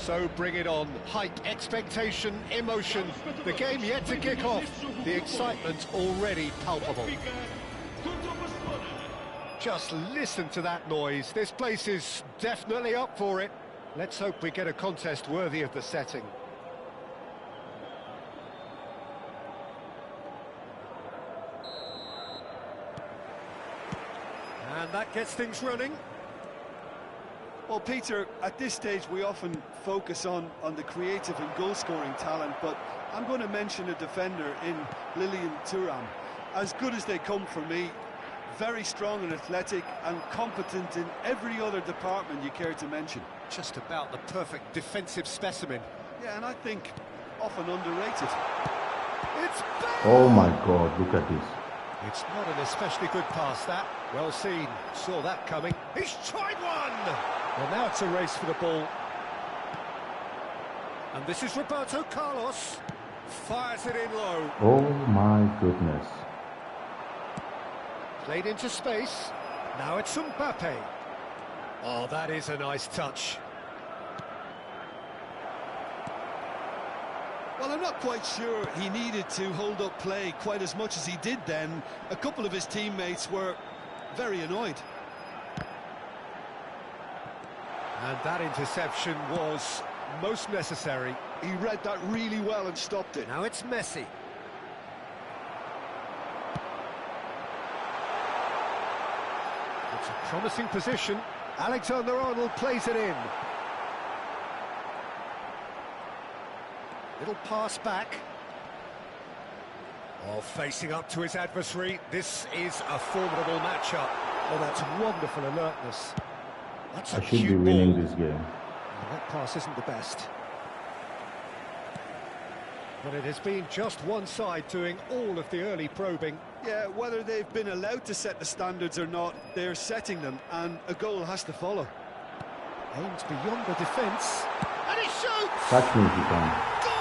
So bring it on. Hype, expectation, emotion. The game yet to kick off. The excitement already palpable. Just listen to that noise. This place is definitely up for it. Let's hope we get a contest worthy of the setting. And that gets things running. Well, Peter, at this stage we often focus on the creative and goal-scoring talent, but I'm going to mention a defender in Lilian Thuram. As good as they come for me, very strong and athletic and competent in every other department you care to mention. Just about the perfect defensive specimen. Yeah, and I think often underrated. It's back! Oh my God, look at this. It's not an especially good pass, that. Well seen. Saw that coming. He's tried one! Well, now it's a race for the ball. And this is Roberto Carlos. Fires it in low. Oh my goodness. Played into space. Now it's Mbappe. Oh, that is a nice touch. Well, I'm not quite sure he needed to hold up play quite as much as he did then. A couple of his teammates were very annoyed. And that interception was most necessary. He read that really well and stopped it. Now it's Messi. It's a promising position. Alexander-Arnold plays it in. Little pass back. Oh, facing up to his adversary. This is a formidable matchup. Oh, that's wonderful alertness. That's a I should be cute winning ball. this game. Well, that pass isn't the best. But it has been just one side doing all of the early probing. Yeah, whether they've been allowed to set the standards or not, they're setting them, and a goal has to follow. Aims beyond the defence. And he shoots! Touch me if you can.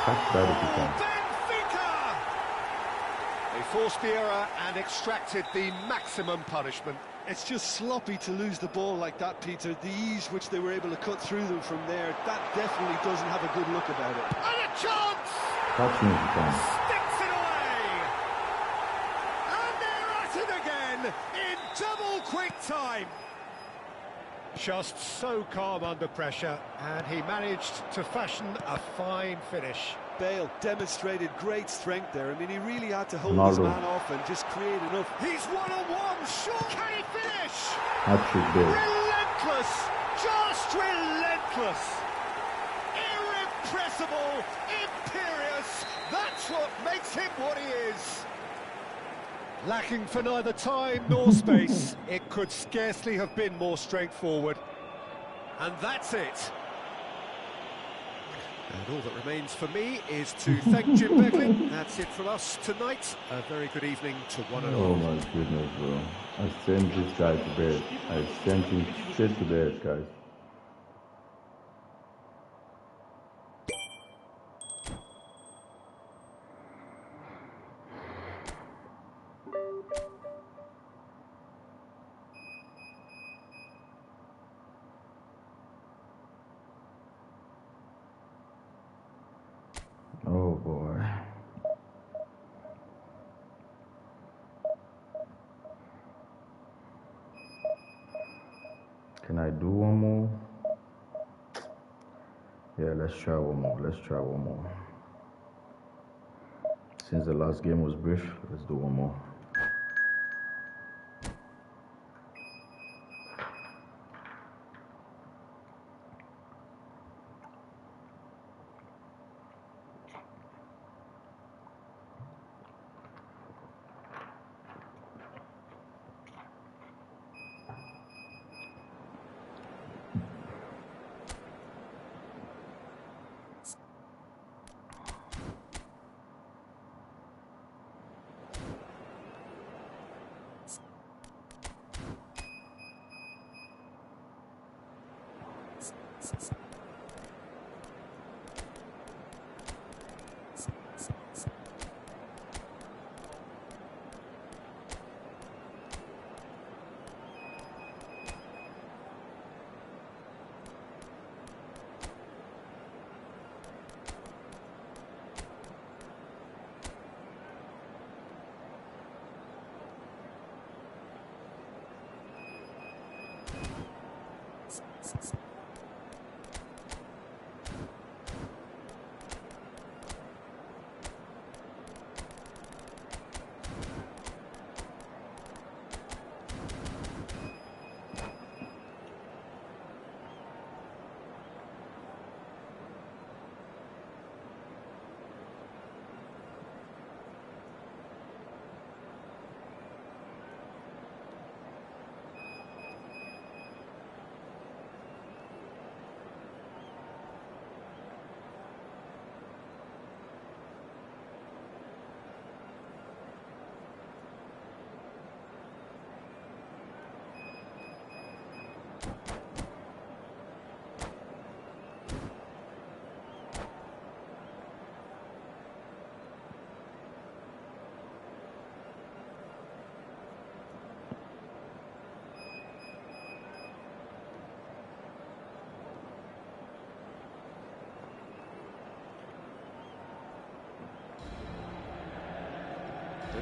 Touch that if you can. Benfica! They forced the error and extracted the maximum punishment. It's just sloppy to lose the ball like that, Peter. The ease which they were able to cut through them from there, that definitely doesn't have a good look about it. And a chance! Touch me if you can. Sticks it away! And they're at it again in double quick time. Just so calm under pressure, and he managed to fashion a fine finish. Bale demonstrated great strength there. I mean, he really had to hold his Ronaldo. man off and just create enough. He's one-on-one, sure. Can he finish? Hat-trick Bale. Relentless, just relentless. Irrepressible, imperious. That's what makes him what he is. Lacking for neither time nor space, it could scarcely have been more straightforward. And that's it. And all that remains for me is to thank Jim Begley. That's it from us tonight. A very good evening to one and all. Oh my goodness, bro. I sent this guy to bed. I sent him straight to bed, guys. Oh boy. Can I do one more? Yeah, let's try one more. Let's try one more. Since the last game was brief, let's do one more.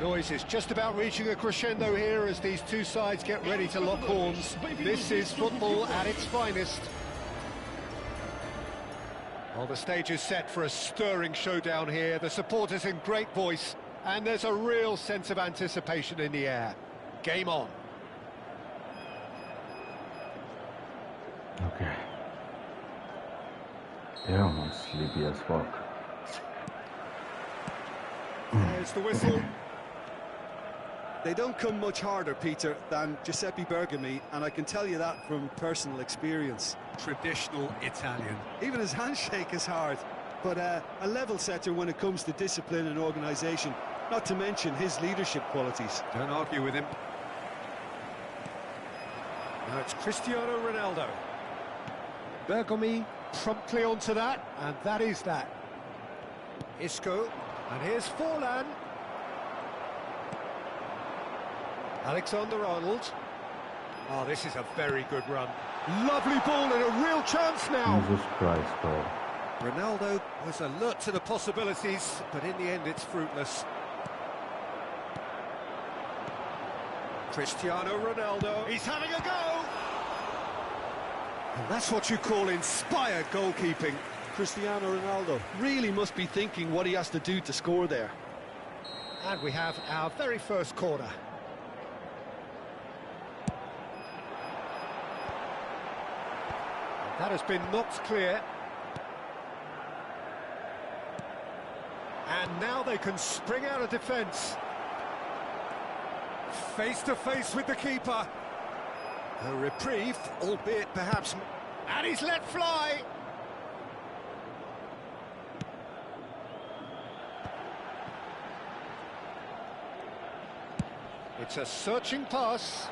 noise is just about reaching a crescendo here as these two sides get ready to lock horns. This is football at its finest. Well, the stage is set for a stirring showdown here. The supporters in great voice, and there's a real sense of anticipation in the air. Game on. Okay. Yeah, I'm sleepy as fuck. There's the whistle. They don't come much harder, Peter, than Giuseppe Bergomi, and I can tell you that from personal experience. Traditional Italian. Even his handshake is hard, but a level setter when it comes to discipline and organisation, not to mention his leadership qualities. Don't argue with him. Now it's Cristiano Ronaldo. Bergomi promptly onto that, and that is that. Isco, and here's Forlan. Alexander-Arnold. Oh, this is a very good run. Lovely ball and a real chance now. Jesus Christ, bro. Ronaldo was alert to the possibilities, but in the end it's fruitless. Cristiano Ronaldo. He's having a go! And that's what you call inspired goalkeeping. Cristiano Ronaldo really must be thinking what he has to do to score there. And we have our very first corner. That has been knocked clear. And now they can spring out of defence. Face to face with the keeper. A reprieve, albeit perhaps... And he's let fly! It's a searching pass.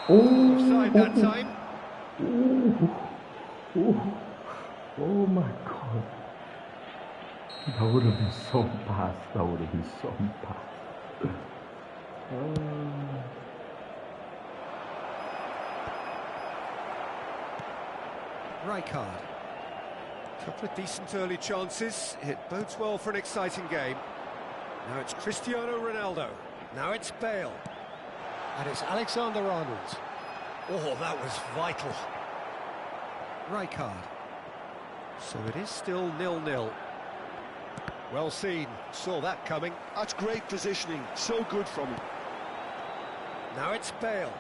Offside that time. Oh my God. That would have been so fast. That would have been so fast. Rijkaard. Couple of decent early chances. It bodes well for an exciting game. Now it's Cristiano Ronaldo. Now it's Bale. And it's Alexander-Arnold. Oh, that was vital. Rijkaard. So it is still 0-0. Well seen. Saw that coming. That's great positioning. So good from him. Now it's Bale.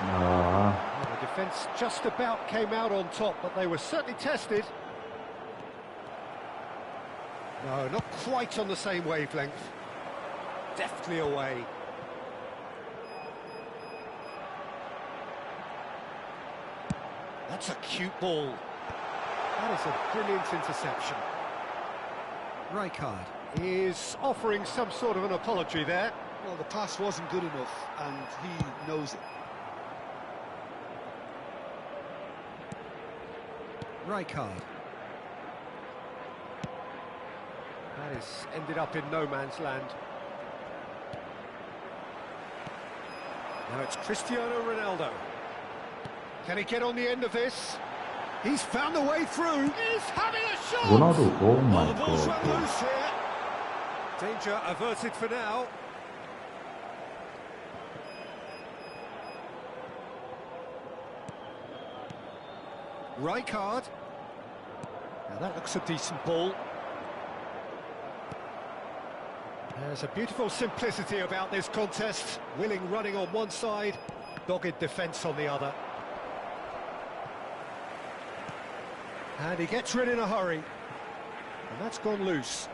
Nah. Well, the defence just about came out on top, but they were certainly tested. No, not quite on the same wavelength. Deftly away. That's a cute ball. That is a brilliant interception. Rijkaard is offering some sort of an apology there. Well, the pass wasn't good enough, and he knows it. Rijkaard. That has ended up in no man's land. Now it's Cristiano Ronaldo. Can he get on the end of this? He's found the way through. He's having a shot! Ronaldo, oh my The ball's God. run loose here. Danger averted for now. Rijkaard. Now that looks a decent ball. There's a beautiful simplicity about this contest. Willing running on one side, dogged defence on the other. And he gets rid in a hurry. And that's gone loose.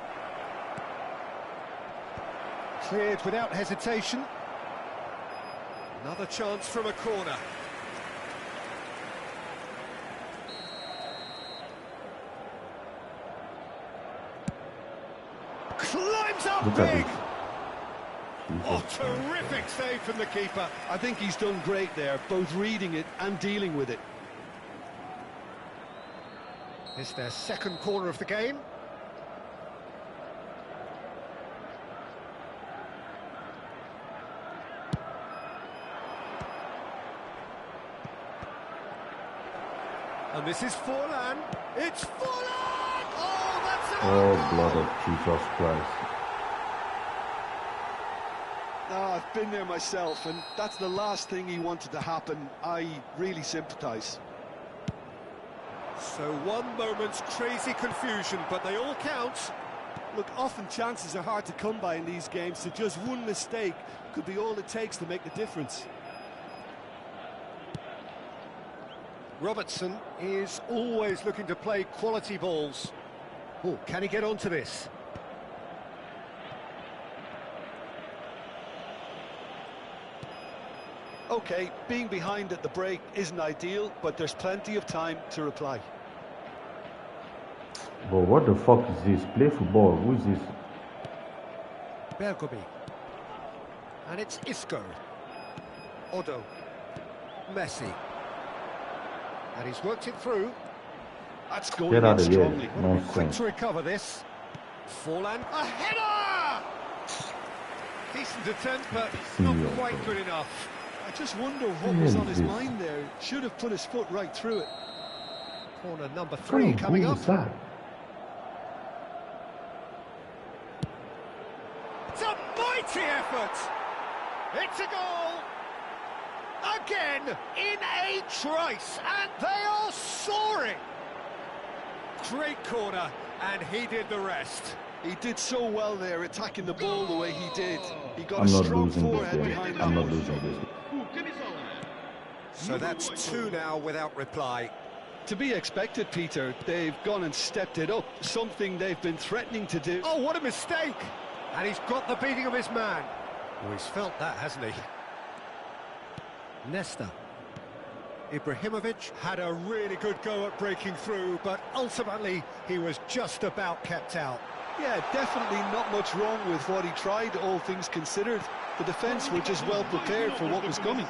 Cleared without hesitation. Another chance from a corner. Climbs up Look at big! this. Oh, terrific save from the keeper. I think he's done great there, both reading it and dealing with it. It's their second corner of the game. And this is Forlan. It's Forlan! Oh, that's it! Oh, blood of Jesus Christ. Oh, I've been there myself, and that's the last thing he wanted to happen. I really sympathise. So one moment's crazy confusion, but they all count. Look, often chances are hard to come by in these games, so just one mistake could be all it takes to make the difference. Robertson is always looking to play quality balls. Oh, can he get onto this? OK, being behind at the break isn't ideal, but there's plenty of time to reply. But what the fuck is this? Play football. Who is this? Bergomi. And it's Isco. Odo. Messi. And he's worked it through. That's going Get out in of here. strongly. Quick Nonsense. to recover this. Forlan. A header! Decent attempt, but not Serious, quite bro. good enough. I just wonder what Yeah, was on his this- mind there. Should have put his foot right through it. Corner number What 3 kind of coming goal up. is that? It's a mighty effort! It's a goal! Again, in a trice, and they are soaring! Great corner, and he did the rest. He did so well there, attacking the ball the way he did. He got I'm a not strong losing this forehead game. behind I'm that. not losing this. O camisola. So that's 2 now without reply. To be expected, Peter. They've gone and stepped it up, something they've been threatening to do. Oh, what a mistake! And he's got the beating of his man. Oh, he's felt that, hasn't he? Nesta. Ibrahimovic had a really good go at breaking through, but ultimately he was just about kept out. Yeah, definitely not much wrong with what he tried, all things considered. The defence were just well prepared for what was coming.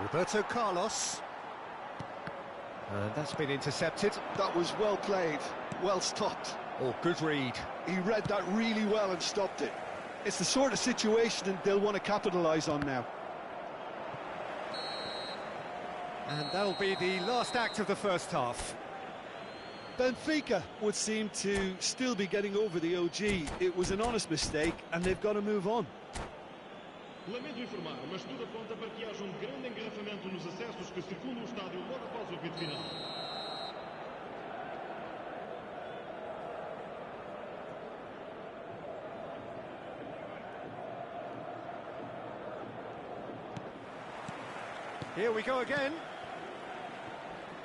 Roberto Carlos. And that's been intercepted. That was well played, well stopped. Oh, good read. He read that really well and stopped it. It's the sort of situation that they'll want to capitalise on now. And that'll be the last act of the first half. Benfica would seem to still be getting over the OG. It was an honest mistake and they've got to move on. Lamento informar, mas tudo aponta para que haja grande engarrafamento nos acessos que circulam o estádio logo após o apito final. Here we go again.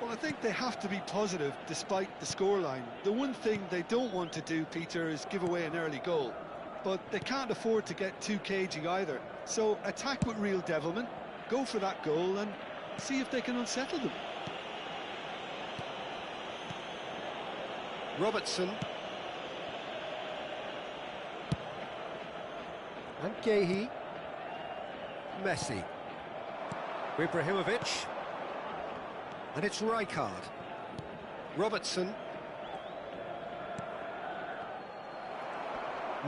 Well, I think they have to be positive despite the scoreline. The one thing they don't want to do, Peter, is give away an early goal. But they can't afford to get too cagey either. So attack with real devilment, go for that goal and see if they can unsettle them. Robertson. And Gehi. Messi. Ibrahimovic. And it's Rijkaard. Robertson.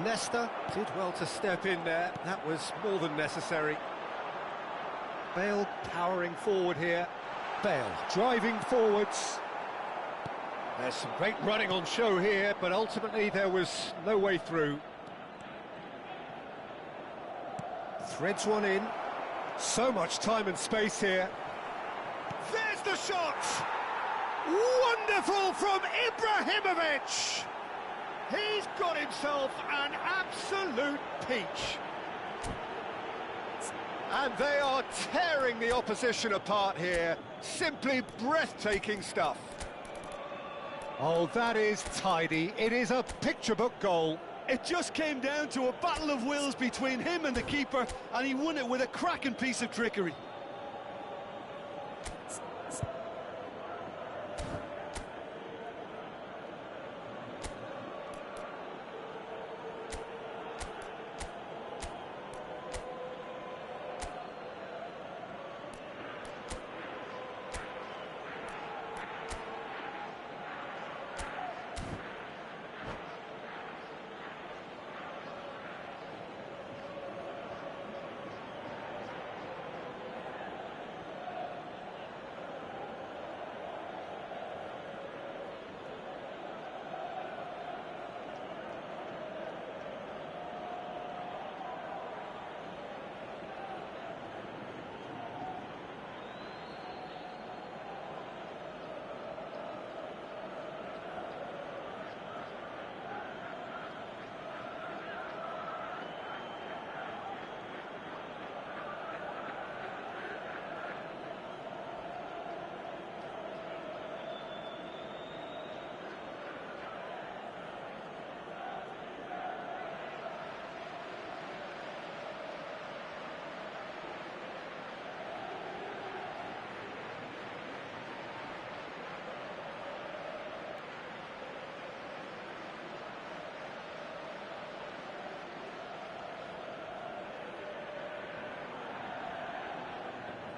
Nesta did well to step in there. That was more than necessary. Bale powering forward here. Bale driving forwards. There's some great running on show here, but ultimately there was no way through. Threads one in. So much time and space here. There's the shot! Wonderful from Ibrahimovic! He's got himself an absolute peach. And they are tearing the opposition apart here. Simply breathtaking stuff. Oh, that is tidy. It is a picture book goal. It just came down to a battle of wills between him and the keeper, and he won it with a cracking piece of trickery.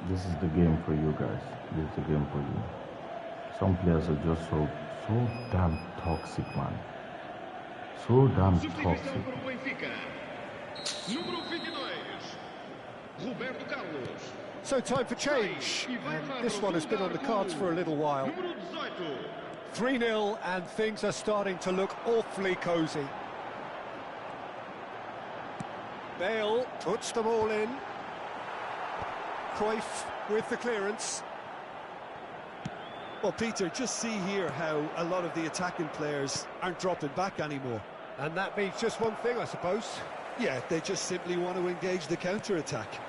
This is the game for you guys. This is the game for you. Some players are just so damn toxic, man. So damn toxic. Substituição para o Benfica. Número 22, Roberto Carlos. So time for change, and this one has been on the cards for a little while. Número 18. 3-0, and things are starting to look awfully cosy. Bale puts them all in. Cruyff with the clearance. Well, Peter, just see here how a lot of the attacking players aren't dropping back anymore. And that means just one thing, I suppose. Yeah, they just simply want to engage the counter-attack.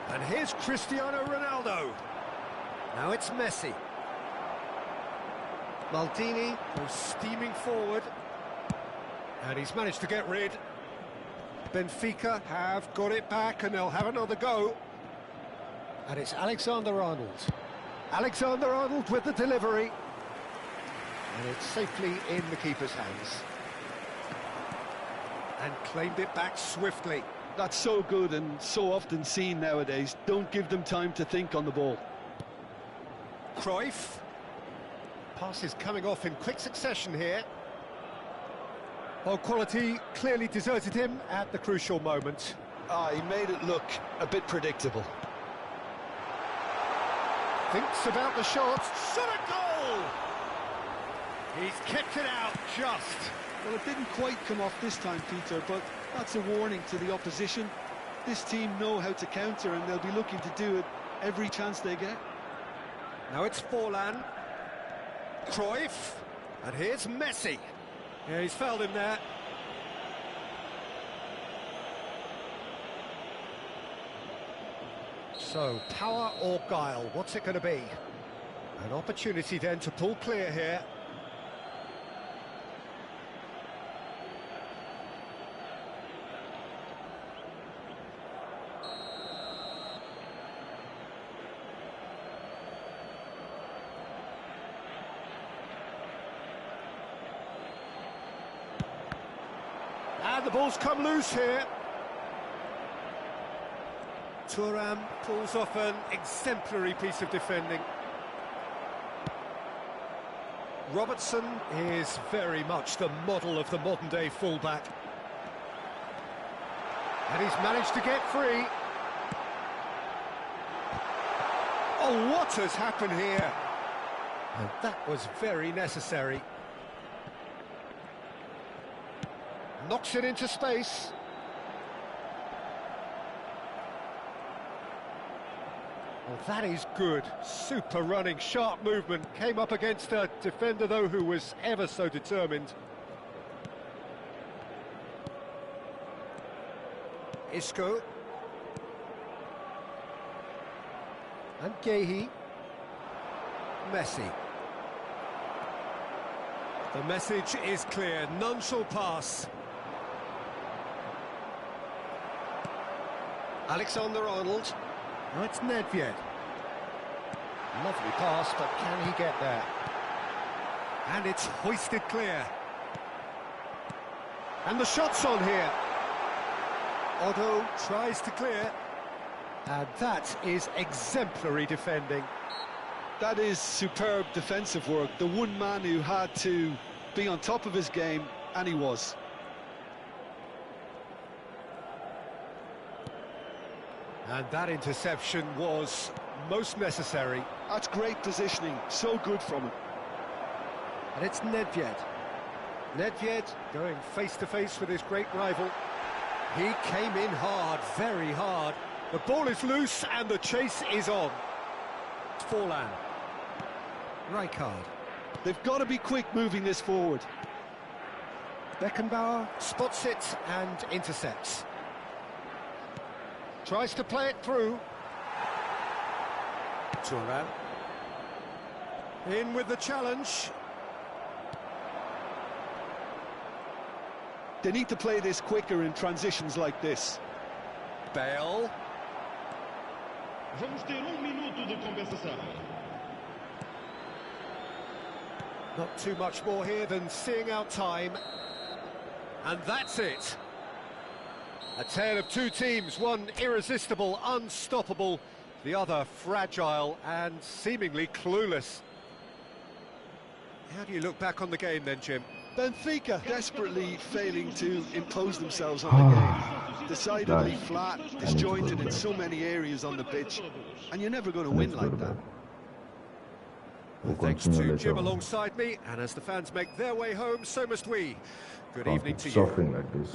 And here's Cristiano Ronaldo. Now it's Messi. Maldini goes steaming forward. And he's managed to get rid. Benfica have got it back and they'll have another go. And it's Alexander-Arnold. Alexander-Arnold with the delivery. And it's safely in the keeper's hands. And claimed it back swiftly. That's so good and so often seen nowadays. Don't give them time to think on the ball. Cruyff. Pass is coming off in quick succession here. Well, quality clearly deserted him at the crucial moment. He made it look a bit predictable. Thinks about the shot. Shot a goal! He's kicked it out just. Well, it didn't quite come off this time, Peter, but that's a warning to the opposition. This team know how to counter and they'll be looking to do it every chance they get. Now it's Forlan. Cruyff. And here's Messi. Yeah, he's fouled him there. So, power or guile, what's it going to be? An opportunity then to pull clear here. And the ball's come loose here. Thuram pulls off an exemplary piece of defending. Robertson is very much the model of the modern-day fullback. And he's managed to get free. Oh, what has happened here? And that was very necessary. Knocks it into space. Well, that is good. Super running, sharp movement. Came up against a defender, though, who was ever so determined. Isco. And Guehi. Messi. The message is clear. None shall pass. Alexander-Arnold. Now it's Nedved. Lovely pass, but can he get there? And it's hoisted clear. And the shot's on here. Otto tries to clear. And that is exemplary defending. That is superb defensive work. The one man who had to be on top of his game, and he was. And that interception was most necessary. That's great positioning, so good from him. And it's Nedved. Nedved going face-to-face with his great rival. He came in hard, very hard. The ball is loose and the chase is on. Forlan. Rijkaard. They've got to be quick moving this forward. Beckenbauer spots it and intercepts. Tries to play it through. Thuram. In with the challenge. They need to play this quicker in transitions like this. Bale. Vamos ter minuto de compensação. Not too much more here than seeing out time. And that's it. A tale of two teams, one irresistible, unstoppable, The other fragile and seemingly clueless. How do you look back on the game then, Jim? Benfica desperately failing to impose themselves on the game. Decidedly flat, disjointed in so many areas on the pitch, and you're never going to win like that. Thanks to Jim alongside me, and as the fans make their way home, so must we. Good evening to you. Suffering like this.